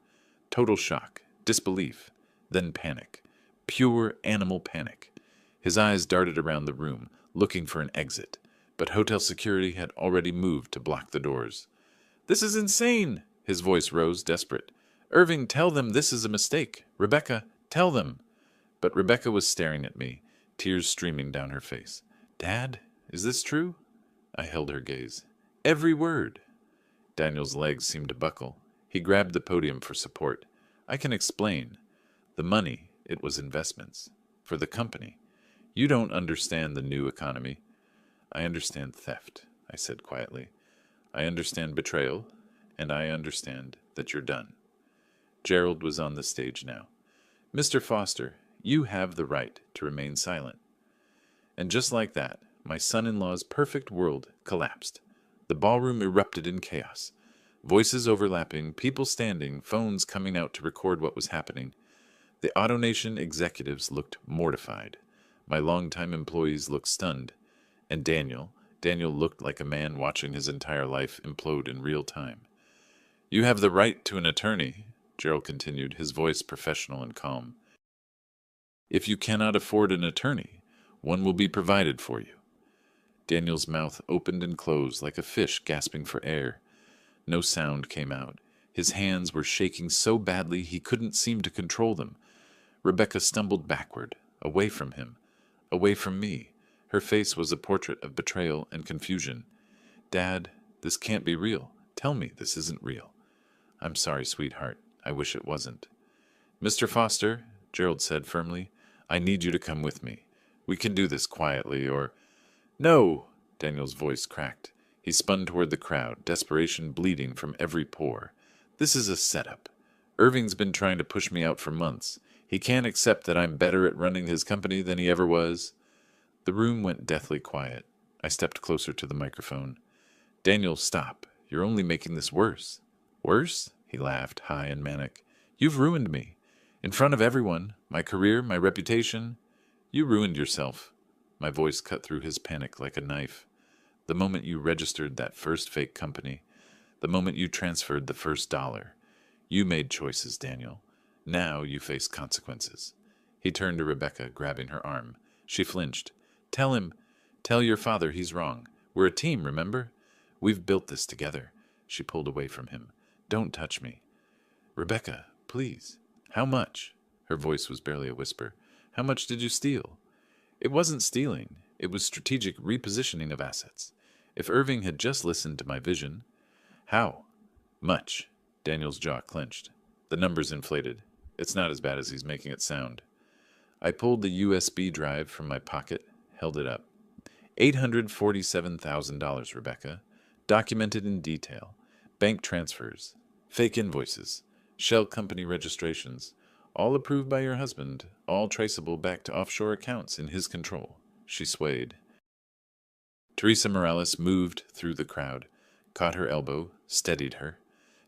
Total shock, disbelief, then panic. Pure animal panic. His eyes darted around the room, looking for an exit, but hotel security had already moved to block the doors. "This is insane!" His voice rose, desperate. "Irving, tell them this is a mistake. Rebecca, tell them." But Rebecca was staring at me, tears streaming down her face. "Dad, is this true?" I held her gaze. "Every word." Daniel's legs seemed to buckle. He grabbed the podium for support. "I can explain. The money, it was investments. For the company. You don't understand the new economy." I understand theft, I said quietly. I understand betrayal, and I understand that you're done. Gerald was on the stage now. Mr. Foster, you have the right to remain silent. And just like that, my son-in-law's perfect world collapsed. The ballroom erupted in chaos. Voices overlapping, people standing, phones coming out to record what was happening. The AutoNation executives looked mortified. My longtime employees looked stunned. And Daniel looked like a man watching his entire life implode in real time. You have the right to an attorney, Gerald continued, his voice professional and calm. If you cannot afford an attorney, one will be provided for you. Daniel's mouth opened and closed like a fish gasping for air. No sound came out. His hands were shaking so badly he couldn't seem to control them. Rebecca stumbled backward, away from him, away from me. Her face was a portrait of betrayal and confusion. Dad, this can't be real. Tell me this isn't real. I'm sorry, sweetheart. I wish it wasn't. Mr. Foster, Gerald said firmly, I need you to come with me. We can do this quietly, or... No! Daniel's voice cracked. He spun toward the crowd, desperation bleeding from every pore. This is a setup. Irving's been trying to push me out for months. He can't accept that I'm better at running his company than he ever was. The room went deathly quiet. I stepped closer to the microphone. Daniel, stop. You're only making this worse. Worse? He laughed, high and manic. You've ruined me. In front of everyone. My career, my reputation. You ruined yourself. My voice cut through his panic like a knife. The moment you registered that first fake company, the moment you transferred the first dollar, you made choices, Daniel. Now you face consequences. He turned to Rebecca, grabbing her arm. She flinched. Tell your father he's wrong. We're a team, remember? We've built this together. She pulled away from him. Don't touch me. Rebecca, please. How much? Her voice was barely a whisper. How much did you steal? It wasn't stealing. It was strategic repositioning of assets. If Irving had just listened to my vision... How? Much. Daniel's jaw clenched. The numbers inflated. It's not as bad as he's making it sound. I pulled the USB drive from my pocket, held it up. $847,000, Rebecca. Documented in detail. Bank transfers. Fake invoices. Shell company registrations. All approved by your husband. All traceable back to offshore accounts in his control. She swayed. Teresa Morales moved through the crowd, caught her elbow, steadied her.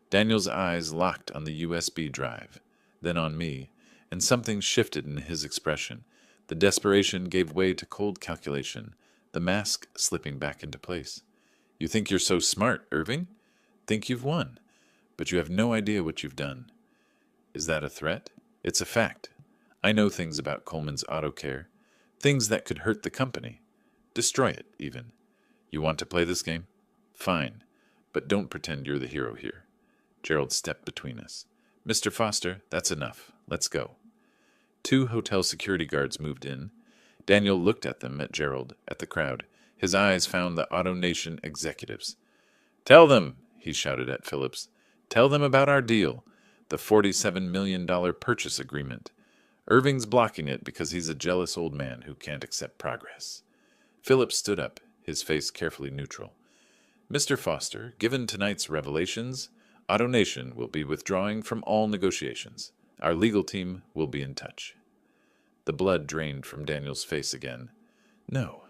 Daniel's eyes locked on the USB drive, then on me, and something shifted in his expression. The desperation gave way to cold calculation, the mask slipping back into place. You think you're so smart, Irving? Think you've won, but you have no idea what you've done. Is that a threat? It's a fact. I know things about Coleman's Auto Care, things that could hurt the company. Destroy it, even. You want to play this game? Fine, but don't pretend you're the hero here. Gerald stepped between us. Mr. Foster, that's enough. Let's go. 2 hotel security guards moved in. Daniel looked at them, at Gerald, at the crowd. His eyes found the AutoNation executives. Tell them, he shouted at Phillips. Tell them about our deal, the $47 million purchase agreement. Irving's blocking it because he's a jealous old man who can't accept progress. Phillips stood up, his face carefully neutral. Mr. Foster, given tonight's revelations, AutoNation will be withdrawing from all negotiations. Our legal team will be in touch. The blood drained from Daniel's face again. No,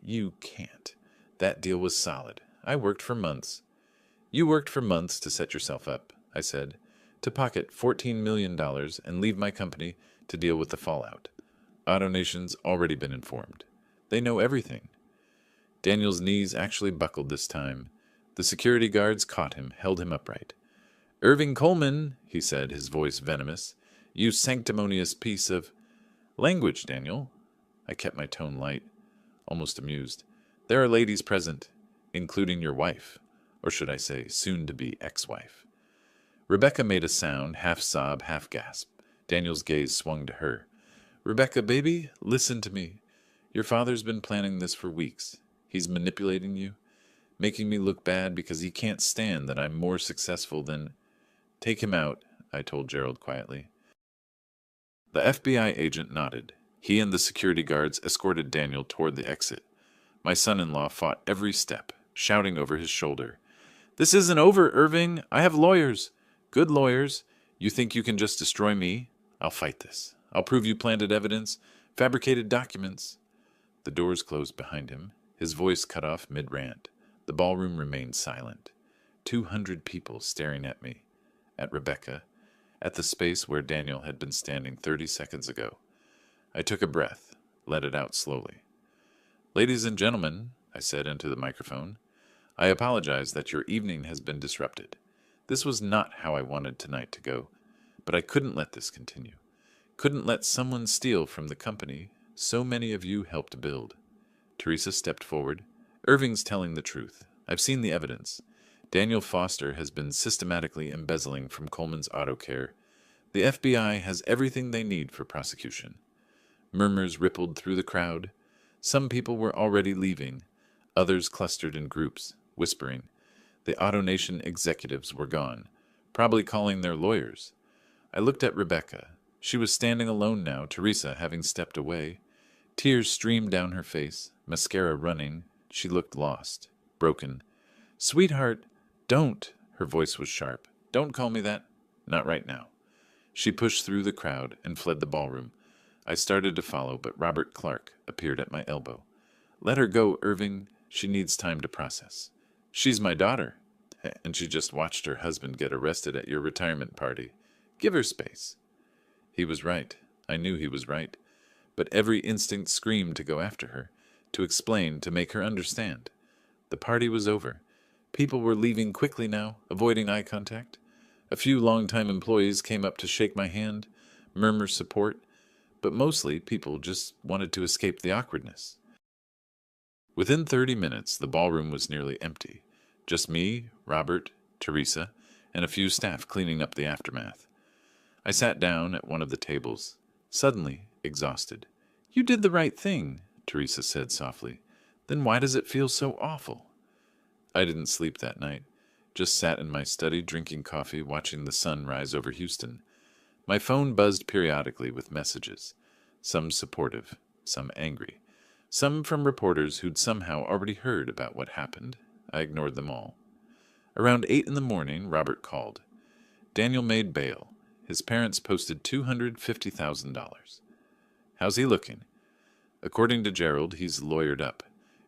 you can't. That deal was solid. I worked for months. You worked for months to set yourself up, I said, to pocket $14 million and leave my company to deal with the fallout. AutoNation's already been informed. They know everything. Daniel's knees actually buckled this time. The security guards caught him, held him upright. Irving Coleman, he said, his voice venomous, you sanctimonious piece of... Language, Daniel. I kept my tone light, almost amused. There are ladies present, including your wife, or should I say, soon-to-be ex-wife. Rebecca made a sound, half sob, half gasp. Daniel's gaze swung to her. Rebecca, baby, listen to me. Your father's been planning this for weeks. He's manipulating you, making me look bad because he can't stand that I'm more successful than... Take him out, I told Gerald quietly. The FBI agent nodded. He and the security guards escorted Daniel toward the exit. My son-in-law fought every step, shouting over his shoulder, "This isn't over, Irving. I have lawyers. Good lawyers. You think you can just destroy me? I'll fight this. I'll prove you planted evidence, fabricated documents." The doors closed behind him. His voice cut off mid-rant. The ballroom remained silent. 200 people staring at me, at Rebecca, at the space where Daniel had been standing 30 seconds ago. I took a breath, let it out slowly. "Ladies and gentlemen," I said into the microphone, "I apologize that your evening has been disrupted. This was not how I wanted tonight to go, but I couldn't let this continue. Couldn't let someone steal from the company so many of you helped build." Teresa stepped forward. "Irving's telling the truth. I've seen the evidence. Daniel Foster has been systematically embezzling from Coleman's Auto Care. The FBI has everything they need for prosecution." Murmurs rippled through the crowd. Some people were already leaving. Others clustered in groups, whispering. The AutoNation executives were gone, probably calling their lawyers. I looked at Rebecca. She was standing alone now, Teresa having stepped away. Tears streamed down her face, mascara running. She looked lost, broken. "Sweetheart, don't," her voice was sharp. "Don't call me that. Not right now." She pushed through the crowd and fled the ballroom. I started to follow, but Robert Clark appeared at my elbow. "Let her go, Irving. She needs time to process. She's my daughter, and she just watched her husband get arrested at your retirement party. Give her space." He was right. I knew he was right. But every instinct screamed to go after her, to explain, to make her understand. The party was over. People were leaving quickly now, avoiding eye contact. A few longtime employees came up to shake my hand, murmur support, but mostly people just wanted to escape the awkwardness. Within 30 minutes, the ballroom was nearly empty. Just me, Robert, Teresa, and a few staff cleaning up the aftermath. I sat down at one of the tables, suddenly exhausted. "You did the right thing," Teresa said softly. "Then why does it feel so awful?" I didn't sleep that night. Just sat in my study drinking coffee, watching the sun rise over Houston. My phone buzzed periodically with messages, some supportive, some angry, some from reporters who'd somehow already heard about what happened. I ignored them all. Around 8 in the morning, Robert called. Daniel made bail. His parents posted $250,000. "How's he looking?" "According to Gerald, he's lawyered up.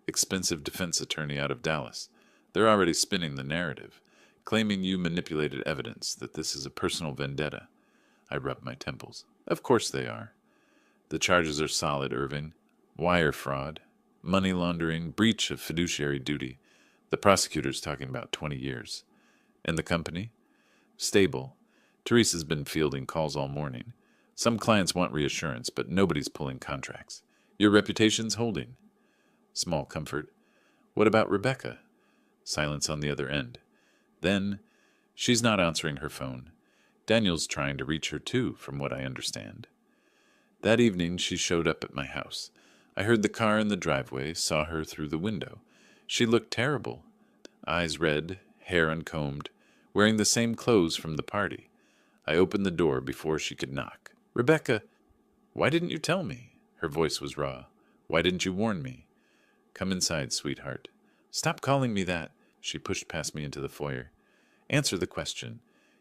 Expensive defense attorney out of Dallas. They're already spinning the narrative, claiming you manipulated evidence, that this is a personal vendetta." I rubbed my temples. "Of course they are. The charges are solid, Irving. Wire fraud, money laundering, breach of fiduciary duty. The prosecutor's talking about 20 years. And the company? Stable. Teresa's been fielding calls all morning. Some clients want reassurance, but nobody's pulling contracts. Your reputation's holding." Small comfort. "What about Rebecca?" Silence on the other end. Then, "She's not answering her phone. Daniel's trying to reach her too, from what I understand." That evening she showed up at my house. I heard the car in the driveway, saw her through the window. She looked terrible. Eyes red, hair uncombed, wearing the same clothes from the party. I opened the door before she could knock. "Rebecca, why didn't you tell me?" Her voice was raw. "Why didn't you warn me?" "Come inside, sweetheart." "Stop calling me that." She pushed past me into the foyer. "Answer the question.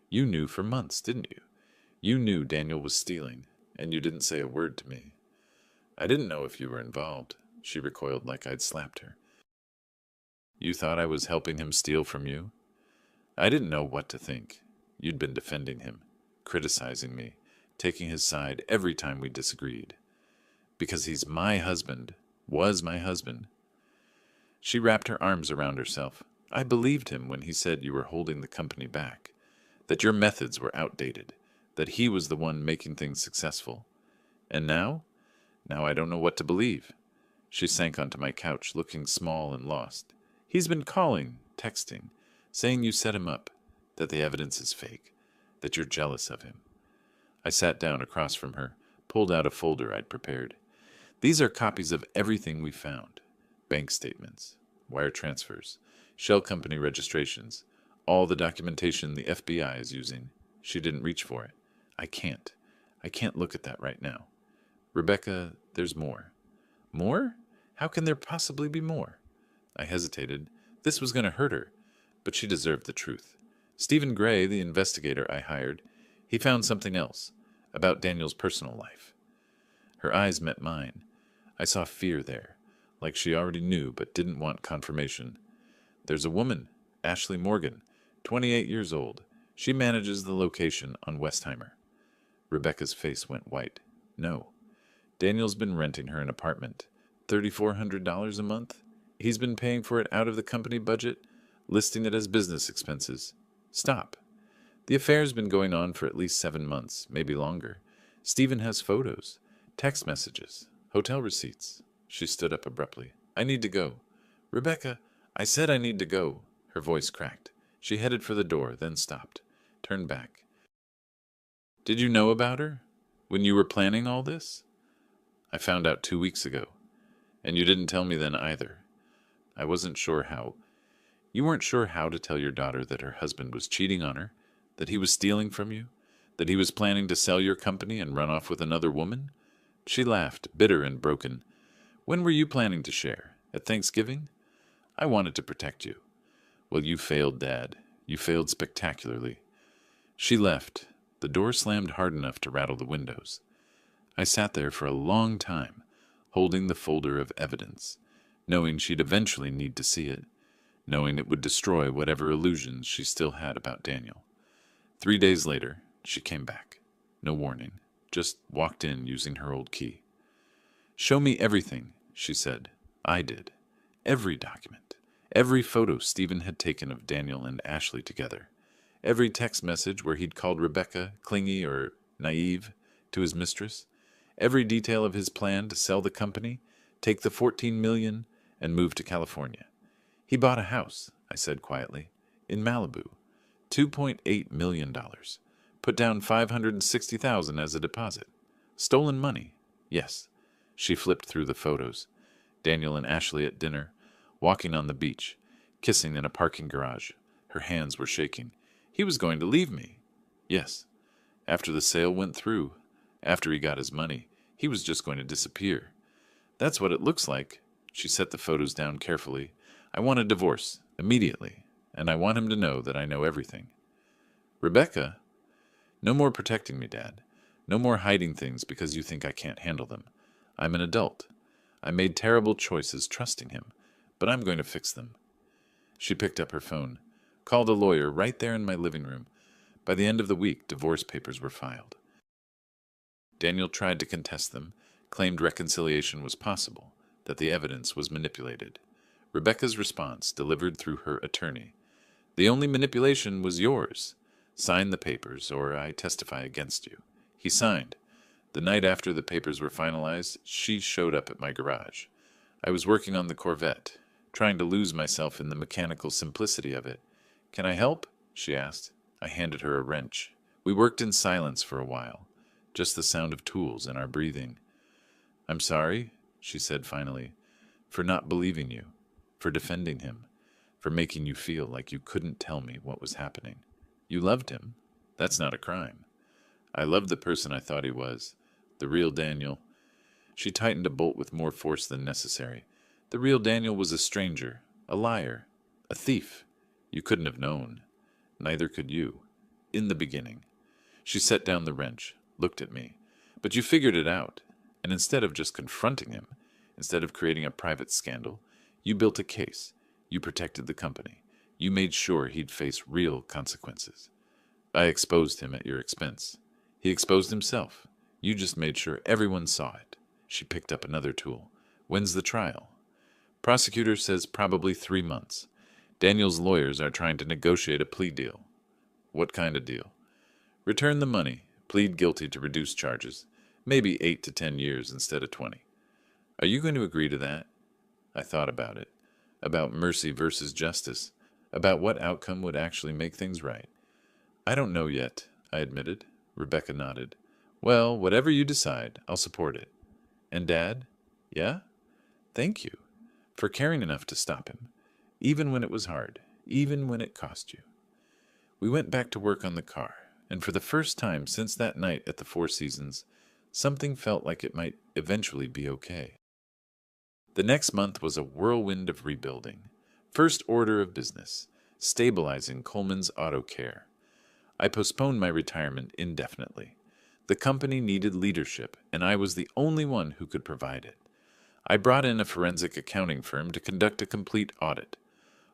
You knew for months, didn't you? You knew Daniel was stealing, and you didn't say a word to me." "I didn't know if you were involved." She recoiled like I'd slapped her. "You thought I was helping him steal from you?" "I didn't know what to think. You'd been defending him, criticizing me, taking his side every time we disagreed. Because he's my husband, was my husband." She wrapped her arms around herself. "I believed him when he said you were holding the company back, that your methods were outdated, that he was the one making things successful. And now? Now I don't know what to believe." She sank onto my couch, looking small and lost. "He's been calling, texting, saying you set him up, that the evidence is fake, that you're jealous of him." I sat down across from her, pulled out a folder I'd prepared. "These are copies of everything we found. Bank statements, wire transfers, shell company registrations, all the documentation the FBI is using." She didn't reach for it. I can't look at that right now. "Rebecca, there's more." "More? How can there possibly be more? I hesitated. This was going to hurt her, but she deserved the truth. Stephen Gray, the investigator I hired, he found something else, about Daniel's personal life. Her eyes met mine. I saw fear there, like she already knew but didn't want confirmation. There's a woman, Ashley Morgan, 28 years old. She manages the location on Westheimer. Rebecca's face went white. No. Daniel's been renting her an apartment. $3,400 a month? He's been paying for it out of the company budget, listing it as business expenses. Stop. The affair's been going on for at least 7 months, maybe longer. Stephen has photos, text messages, hotel receipts. She stood up abruptly. I need to go. Rebecca, I said I need to go. Her voice cracked. She headed for the door, then stopped, turned back. Did you know about her? When you were planning all this? I found out 2 weeks ago. And you didn't tell me then either. I wasn't sure how. You weren't sure how to tell your daughter that her husband was cheating on her, that he was stealing from you, that he was planning to sell your company and run off with another woman? She laughed, bitter and broken. When were you planning to share? At Thanksgiving? I wanted to protect you. Well, you failed, Dad. You failed spectacularly. She left. The door slammed hard enough to rattle the windows. I sat there for a long time, holding the folder of evidence, knowing she'd eventually need to see it, knowing it would destroy whatever illusions she still had about Daniel. 3 days later, she came back. No warning, just walked in using her old key. Show me everything, she said. I did. Every document. Every photo Stephen had taken of Daniel and Ashley together. Every text message where he'd called Rebecca clingy or naive to his mistress. Every detail of his plan to sell the company, take the $14 million, and move to California. He bought a house, I said quietly, in Malibu. $2.8 million. Put down $560,000 as a deposit. Stolen money. Yes. She flipped through the photos. Daniel and Ashley at dinner, walking on the beach, kissing in a parking garage. Her hands were shaking. He was going to leave me. Yes. After the sale went through, after he got his money, he was just going to disappear. That's what it looks like. She set the photos down carefully. I want a divorce, immediately, and I want him to know that I know everything. Rebecca, no more protecting me, Dad. No more hiding things because you think I can't handle them. I'm an adult. I made terrible choices trusting him, but I'm going to fix them. She picked up her phone, called a lawyer right there in my living room. By the end of the week, divorce papers were filed. Daniel tried to contest them, claimed reconciliation was possible, that the evidence was manipulated. Rebecca's response, delivered through her attorney. The only manipulation was yours. Sign the papers, or I testify against you. He signed. The night after the papers were finalized, she showed up at my garage. I was working on the Corvette, trying to lose myself in the mechanical simplicity of it. Can I help? She asked. I handed her a wrench. We worked in silence for a while, just the sound of tools and our breathing. I'm sorry, she said finally, for not believing you, for defending him, for making you feel like you couldn't tell me what was happening. You loved him. That's not a crime. I loved the person I thought he was, the real Daniel. She tightened a bolt with more force than necessary. The real Daniel was a stranger, a liar, a thief. You couldn't have known. Neither could you. In the beginning. She set down the wrench, looked at me. But you figured it out. And instead of just confronting him, instead of creating a private scandal, you built a case. You protected the company. You made sure he'd face real consequences. I exposed him at your expense. He exposed himself. You just made sure everyone saw it. She picked up another tool. When's the trial? Prosecutor says probably 3 months. Daniel's lawyers are trying to negotiate a plea deal. What kind of deal? Return the money, plead guilty to reduce charges, maybe 8 to 10 years instead of 20. Are you going to agree to that? I thought about it, about mercy versus justice, about what outcome would actually make things right. I don't know yet, I admitted. Rebecca nodded. Well, whatever you decide, I'll support it. And Dad? Yeah? Thank you for caring enough to stop him, even when it was hard, even when it cost you. We went back to work on the car, and for the first time since that night at the Four Seasons, something felt like it might eventually be okay. The next month was a whirlwind of rebuilding. First order of business, stabilizing Coleman's Auto Care. I postponed my retirement indefinitely. The company needed leadership, and I was the only one who could provide it. I brought in a forensic accounting firm to conduct a complete audit.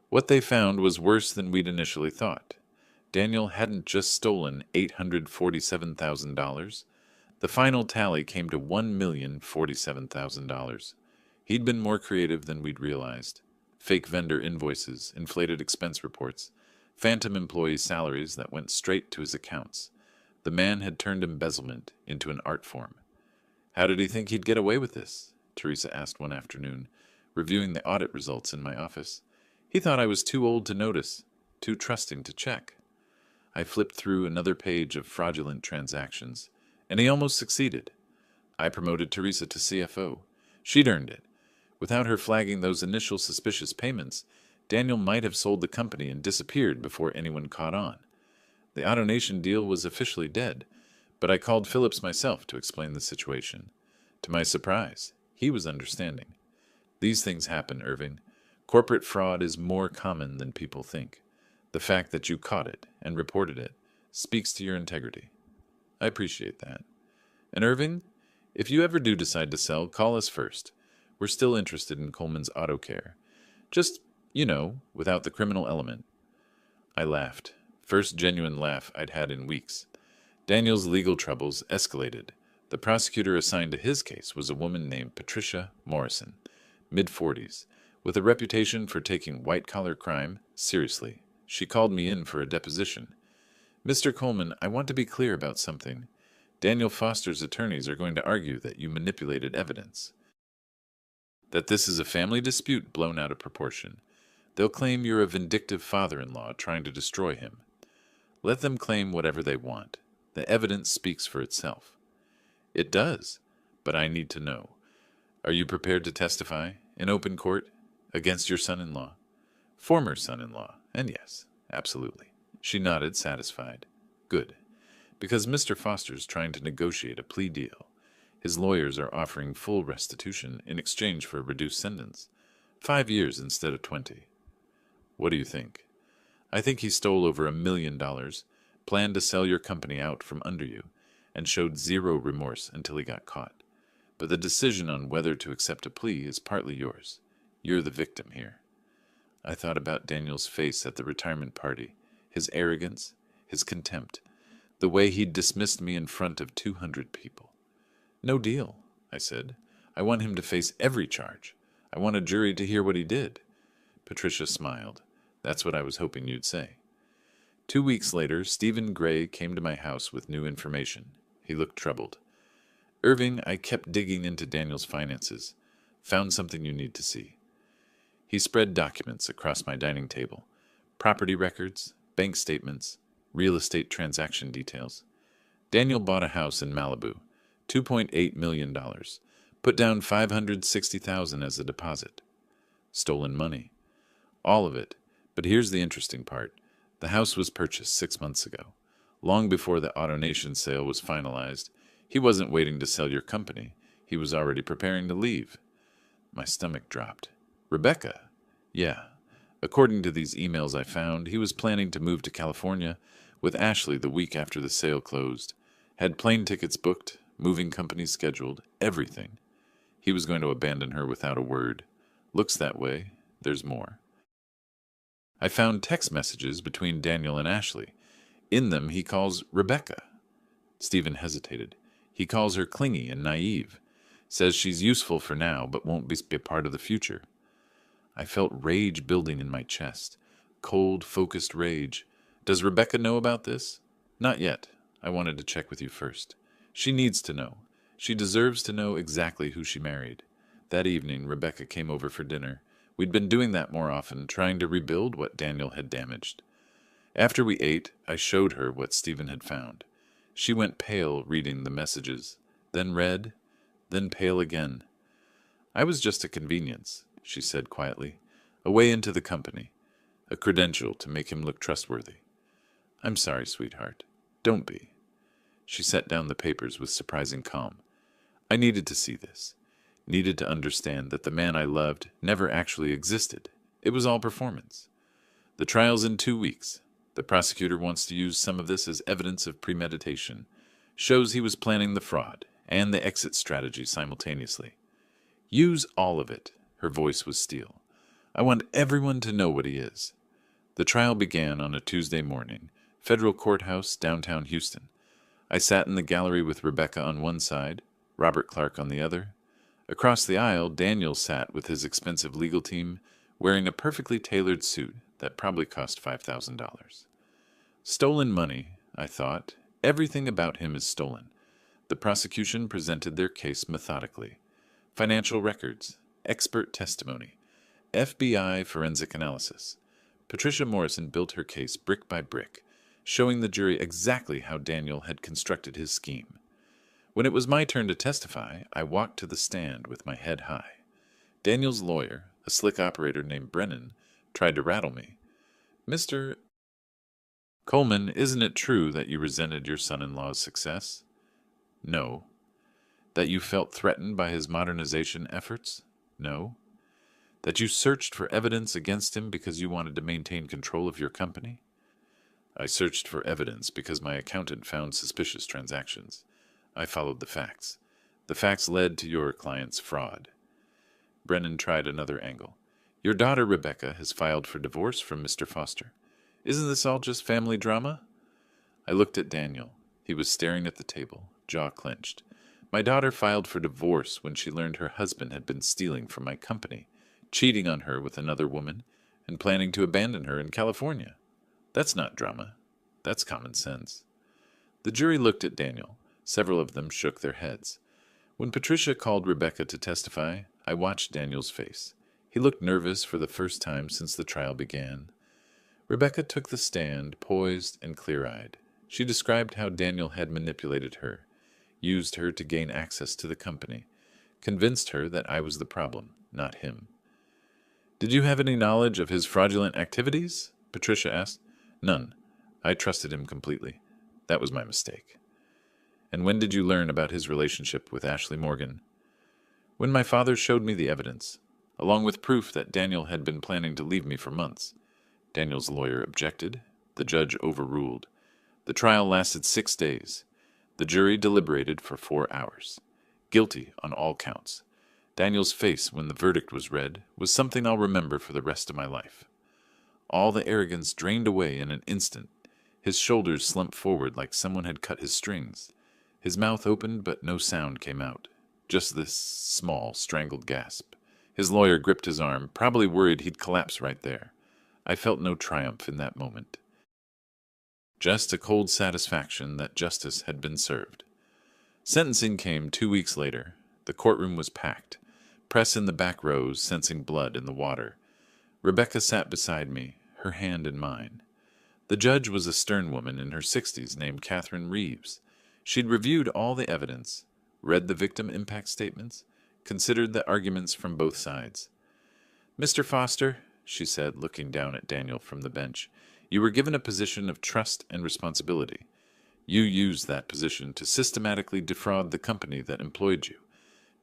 What they found was worse than we'd initially thought. Daniel hadn't just stolen $847,000. The final tally came to $1,047,000. He'd been more creative than we'd realized. Fake vendor invoices, inflated expense reports, phantom employee salaries that went straight to his accounts. The man had turned embezzlement into an art form. How did he think he'd get away with this? Teresa asked one afternoon, reviewing the audit results in my office. He thought I was too old to notice, too trusting to check. I flipped through another page of fraudulent transactions, and he almost succeeded. I promoted Teresa to CFO. She'd earned it. Without her flagging those initial suspicious payments, Daniel might have sold the company and disappeared before anyone caught on. The AutoNation deal was officially dead, but I called Phillips myself to explain the situation. To my surprise, he was understanding. These things happen, Irving. Corporate fraud is more common than people think. The fact that you caught it and reported it speaks to your integrity. I appreciate that. And Irving, if you ever do decide to sell, call us first. We're still interested in Coleman's Auto Care. Just, without the criminal element. I laughed. First genuine laugh I'd had in weeks. Daniel's legal troubles escalated. The prosecutor assigned to his case was a woman named Patricia Morrison, mid-40s, with a reputation for taking white-collar crime seriously. She called me in for a deposition. Mr. Coleman, I want to be clear about something. Daniel Foster's attorneys are going to argue that you manipulated evidence. That this is a family dispute blown out of proportion. They'll claim you're a vindictive father-in-law trying to destroy him. Let them claim whatever they want. The evidence speaks for itself. It does, but I need to know. Are you prepared to testify, in open court, against your son-in-law? Former son-in-law, and yes, absolutely. She nodded, satisfied. Good, because Mr. Foster's trying to negotiate a plea deal. His lawyers are offering full restitution in exchange for a reduced sentence. 5 years instead of 20. What do you think? I think he stole over $1 million, planned to sell your company out from under you, and showed zero remorse until he got caught. But the decision on whether to accept a plea is partly yours. You're the victim here. I thought about Daniel's face at the retirement party, his arrogance, his contempt, the way he'd dismissed me in front of 200 people. No deal, I said. I want him to face every charge. I want a jury to hear what he did. Patricia smiled. That's what I was hoping you'd say. 2 weeks later, Stephen Gray came to my house with new information. He looked troubled. Irving, I kept digging into Daniel's finances. Found something you need to see. He spread documents across my dining table. Property records, bank statements, real estate transaction details. Daniel bought a house in Malibu. $2.8 million. Put down $560,000 as a deposit. Stolen money. All of it. But here's the interesting part. The house was purchased 6 months ago. Long before the AutoNation sale was finalized. He wasn't waiting to sell your company. He was already preparing to leave. My stomach dropped. Rebecca? Yeah. According to these emails I found, he was planning to move to California with Ashley the week after the sale closed. Had plane tickets booked, moving companies scheduled, everything. He was going to abandon her without a word. Looks that way. There's more. I found text messages between Daniel and Ashley. In them, he calls Rebecca. Stephen hesitated. He calls her clingy and naive. Says she's useful for now, but won't be a part of the future. I felt rage building in my chest. Cold, focused rage. Does Rebecca know about this? Not yet. I wanted to check with you first. She needs to know. She deserves to know exactly who she married. That evening, Rebecca came over for dinner. We'd been doing that more often, trying to rebuild what Daniel had damaged. After we ate, I showed her what Stephen had found. She went pale reading the messages, then red, then pale again. I was just a convenience, she said quietly, a way into the company, a credential to make him look trustworthy. I'm sorry, sweetheart. Don't be. She set down the papers with surprising calm. I needed to see this. Needed to understand that the man I loved never actually existed. It was all performance. The trial's in 2 weeks. The prosecutor wants to use some of this as evidence of premeditation. Shows he was planning the fraud and the exit strategy simultaneously. Use all of it. Her voice was steel. I want everyone to know what he is. The trial began on a Tuesday morning, Federal Courthouse, downtown Houston. I sat in the gallery with Rebecca on one side, Robert Clark on the other. Across the aisle, Daniel sat with his expensive legal team, wearing a perfectly tailored suit that probably cost $5,000. Stolen money, I thought. Everything about him is stolen. The prosecution presented their case methodically. Financial records, expert testimony, FBI forensic analysis. Patricia Morrison built her case brick by brick, showing the jury exactly how Daniel had constructed his scheme. When it was my turn to testify, I walked to the stand with my head high. Daniel's lawyer, a slick operator named Brennan, tried to rattle me. Mr. Coleman, isn't it true that you resented your son-in-law's success? No. That you felt threatened by his modernization efforts? No. That you searched for evidence against him because you wanted to maintain control of your company? I searched for evidence because my accountant found suspicious transactions. I followed the facts. The facts led to your client's fraud. Brennan tried another angle. Your daughter, Rebecca, has filed for divorce from Mr. Foster. Isn't this all just family drama? I looked at Daniel. He was staring at the table, jaw clenched. My daughter filed for divorce when she learned her husband had been stealing from my company, cheating on her with another woman, and planning to abandon her in California. That's not drama. That's common sense. The jury looked at Daniel. Several of them shook their heads. When Patricia called Rebecca to testify, I watched Daniel's face. He looked nervous for the first time since the trial began. Rebecca took the stand, poised and clear-eyed. She described how Daniel had manipulated her, used her to gain access to the company, convinced her that I was the problem, not him. Did you have any knowledge of his fraudulent activities? Patricia asked. None. I trusted him completely. That was my mistake. And when did you learn about his relationship with Ashley Morgan? When my father showed me the evidence, along with proof that Daniel had been planning to leave me for months. Daniel's lawyer objected. The judge overruled. The trial lasted 6 days. The jury deliberated for 4 hours. Guilty on all counts. Daniel's face when the verdict was read was something I'll remember for the rest of my life. All the arrogance drained away in an instant. His shoulders slumped forward like someone had cut his strings. His mouth opened, but no sound came out. Just this small, strangled gasp. His lawyer gripped his arm, probably worried he'd collapse right there. I felt no triumph in that moment. Just a cold satisfaction that justice had been served. Sentencing came 2 weeks later. The courtroom was packed. Press in the back rows, sensing blood in the water. Rebecca sat beside me, her hand in mine. The judge was a stern woman in her 60s named Catherine Reeves. She'd reviewed all the evidence, read the victim impact statements, considered the arguments from both sides. Mr. Foster, she said, looking down at Daniel from the bench, you were given a position of trust and responsibility. You used that position to systematically defraud the company that employed you,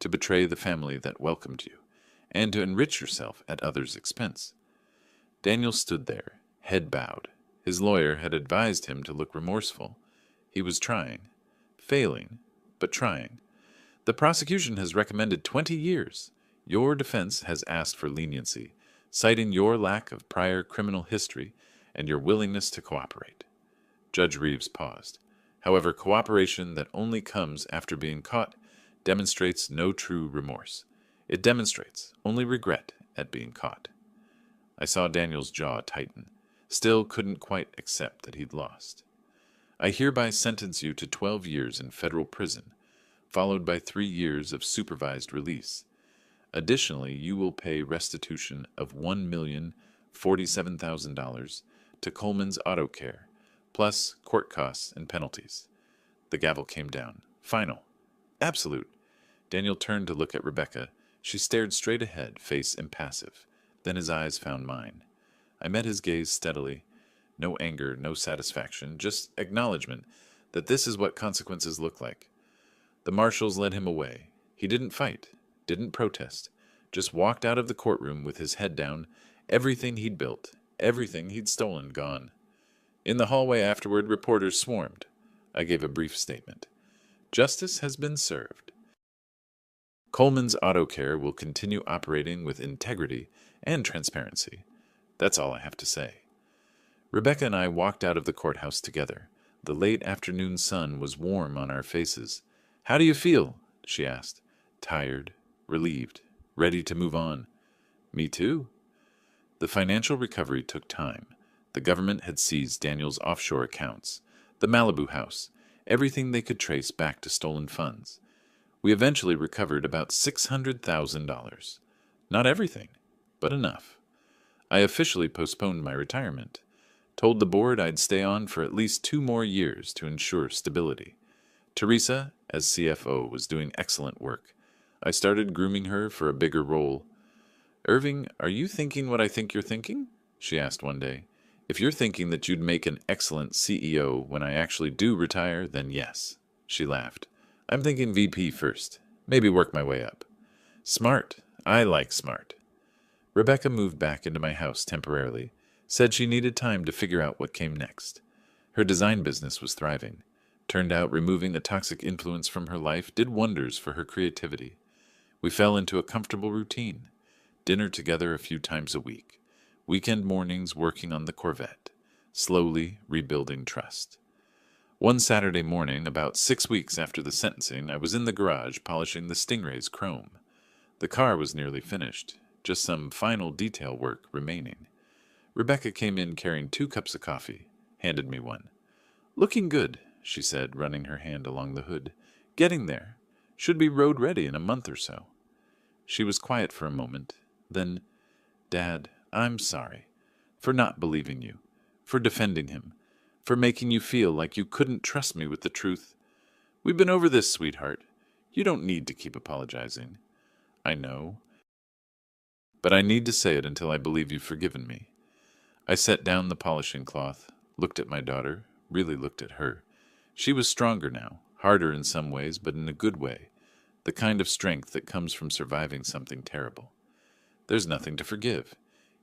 to betray the family that welcomed you, and to enrich yourself at others' expense. Daniel stood there, head bowed. His lawyer had advised him to look remorseful. He was trying. Failing, but trying. The prosecution has recommended 20 years. Your defense has asked for leniency, citing your lack of prior criminal history and your willingness to cooperate. Judge Reeves paused. However, cooperation that only comes after being caught demonstrates no true remorse. It demonstrates only regret at being caught. I saw Daniel's jaw tighten. Still couldn't quite accept that he'd lost. I hereby sentence you to 12 years in federal prison, followed by 3 years of supervised release. Additionally, you will pay restitution of $1,047,000 to Coleman's Auto Care, plus court costs and penalties. The gavel came down. Final. Absolute. Daniel turned to look at Rebecca. She stared straight ahead, face impassive. Then his eyes found mine. I met his gaze steadily. No anger, no satisfaction, just acknowledgement that this is what consequences look like. The marshals led him away. He didn't fight. didn't protest, just walked out of the courtroom with his head down, everything he'd built, everything he'd stolen gone. In the hallway afterward, reporters swarmed. I gave a brief statement. Justice has been served. Coleman's Auto Care will continue operating with integrity and transparency. That's all I have to say. Rebecca and I walked out of the courthouse together. The late afternoon sun was warm on our faces. "How do you feel?" she asked. "Tired, relieved, ready to move on." "Me too." The financial recovery took time. The government had seized Daniel's offshore accounts, the Malibu house, everything they could trace back to stolen funds. We eventually recovered about $600,000. Not everything, but enough. I officially postponed my retirement. Told the board I'd stay on for at least 2 more years to ensure stability. Teresa, as CFO, was doing excellent work. I started grooming her for a bigger role. "Irving, are you thinking what I think you're thinking?" she asked one day. "If you're thinking that you'd make an excellent CEO when I actually do retire, then yes." She laughed. "I'm thinking VP first. Maybe work my way up." Smart. I like smart. Rebecca moved back into my house temporarily, said she needed time to figure out what came next. Her design business was thriving. Turned out removing the toxic influence from her life did wonders for her creativity. We fell into a comfortable routine. Dinner together a few times a week. Weekend mornings working on the Corvette. Slowly rebuilding trust. One Saturday morning, about 6 weeks after the sentencing, I was in the garage polishing the Stingray's chrome. The car was nearly finished, just some final detail work remaining. Rebecca came in carrying 2 cups of coffee, handed me one. "Looking good," she said, running her hand along the hood. "Getting there. Should be road ready in a month or so." She was quiet for a moment. Then, "Dad, I'm sorry. For not believing you. For defending him. For making you feel like you couldn't trust me with the truth. We've been over this, sweetheart. You don't need to keep apologizing." "I know. But I need to say it until I believe you've forgiven me." I set down the polishing cloth, looked at my daughter, really looked at her. She was stronger now, harder in some ways, but in a good way. The kind of strength that comes from surviving something terrible. "There's nothing to forgive.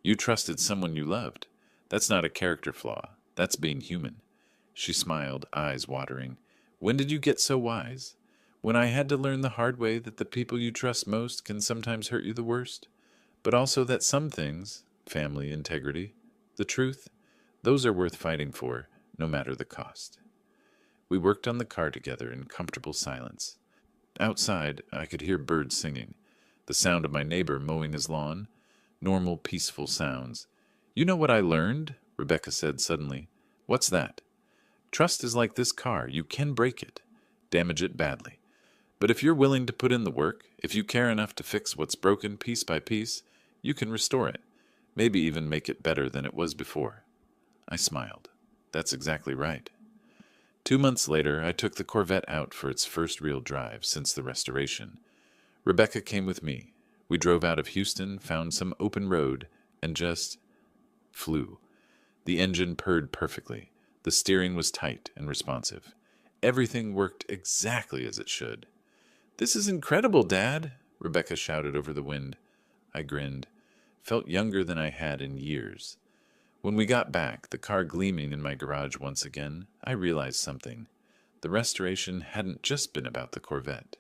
You trusted someone you loved. That's not a character flaw. That's being human." She smiled, eyes watering. "When did you get so wise? When I had to learn the hard way that the people you trust most can sometimes hurt you the worst? But also that some things, family, integrity, the truth, those are worth fighting for, no matter the cost." We worked on the car together in comfortable silence. Outside, I could hear birds singing, the sound of my neighbor mowing his lawn, normal, peaceful sounds. "You know what I learned?" Rebecca said suddenly. "What's that?" "Trust is like this car. You can break it, damage it badly. But if you're willing to put in the work, if you care enough to fix what's broken piece by piece, you can restore it, maybe even make it better than it was before." I smiled. That's exactly right. 2 months later, I took the Corvette out for its first real drive since the restoration. Rebecca came with me. We drove out of Houston, found some open road, and just flew. The engine purred perfectly. The steering was tight and responsive. Everything worked exactly as it should. "This is incredible, Dad," Rebecca shouted over the wind. I grinned. Felt younger than I had in years. When we got back, the car gleaming in my garage once again, I realized something. The restoration hadn't just been about the Corvette.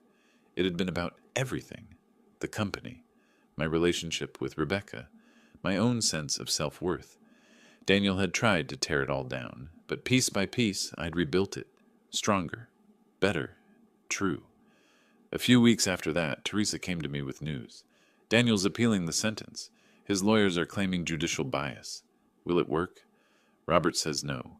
It had been about everything. The company, my relationship with Rebecca, my own sense of self-worth. Daniel had tried to tear it all down, but piece by piece I'd rebuilt it. Stronger, better, true. A few weeks after that, Teresa came to me with news. "Daniel's appealing the sentence. His lawyers are claiming judicial bias. Will it work?" Robert says no.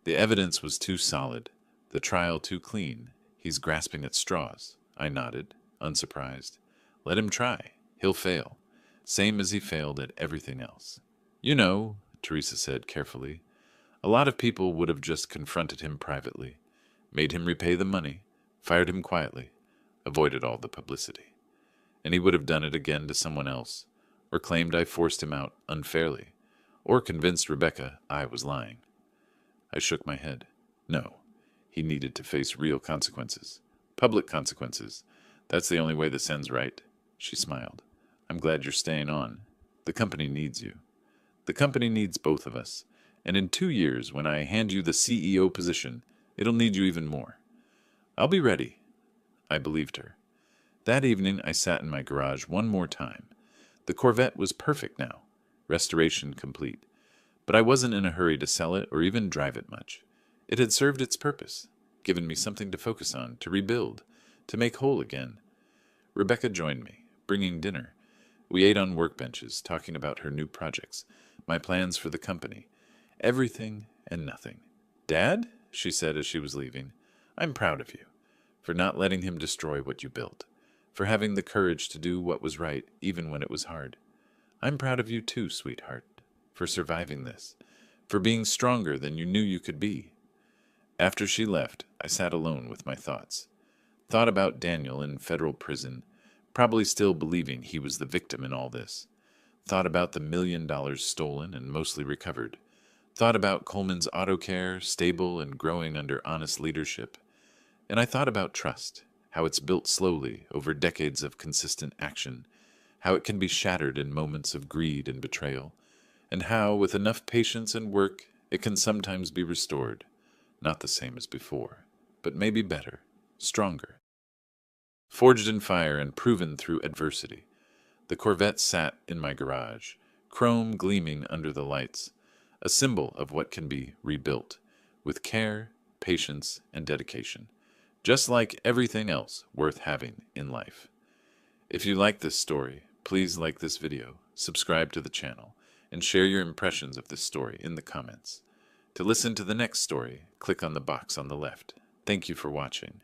"The evidence was too solid, the trial too clean. He's grasping at straws." I nodded, unsurprised. "Let him try. He'll fail. Same as he failed at everything else." "You know," Teresa said carefully, "a lot of people would have just confronted him privately, made him repay the money, fired him quietly, avoided all the publicity. And he would have done it again to someone else, or claimed I forced him out unfairly, or convinced Rebecca I was lying." I shook my head. No, he needed to face real consequences, public consequences, That's the only way this ends right. She smiled. I'm glad you're staying on. The company needs you. The company needs both of us. And in 2 years, when I hand you the CEO position, it'll need you even more. I'll be ready. I believed her. That evening, I sat in my garage one more time. The Corvette was perfect now, restoration complete. But I wasn't in a hurry to sell it or even drive it much. It had served its purpose, given me something to focus on, to rebuild, to make whole again. Rebecca joined me, bringing dinner. We ate on workbenches, talking about her new projects, my plans for the company, everything and nothing. Dad, she said as she was leaving, I'm proud of you, for not letting him destroy what you built, for having the courage to do what was right even when it was hard. I'm proud of you too, sweetheart, for surviving this, for being stronger than you knew you could be. After she left, I sat alone with my thoughts. Thought about Daniel in federal prison, probably still believing he was the victim in all this. Thought about the $1 million stolen and mostly recovered. Thought about Coleman's auto care, stable and growing under honest leadership. And I thought about trust, how it's built slowly over decades of consistent action, how it can be shattered in moments of greed and betrayal, and how, with enough patience and work, it can sometimes be restored. Not the same as before, but maybe better, stronger. Forged in fire and proven through adversity, the Corvette sat in my garage, chrome gleaming under the lights, a symbol of what can be rebuilt, with care, patience, and dedication, just like everything else worth having in life. If you like this story, please like this video, subscribe to the channel, and share your impressions of this story in the comments. To listen to the next story, click on the box on the left. Thank you for watching.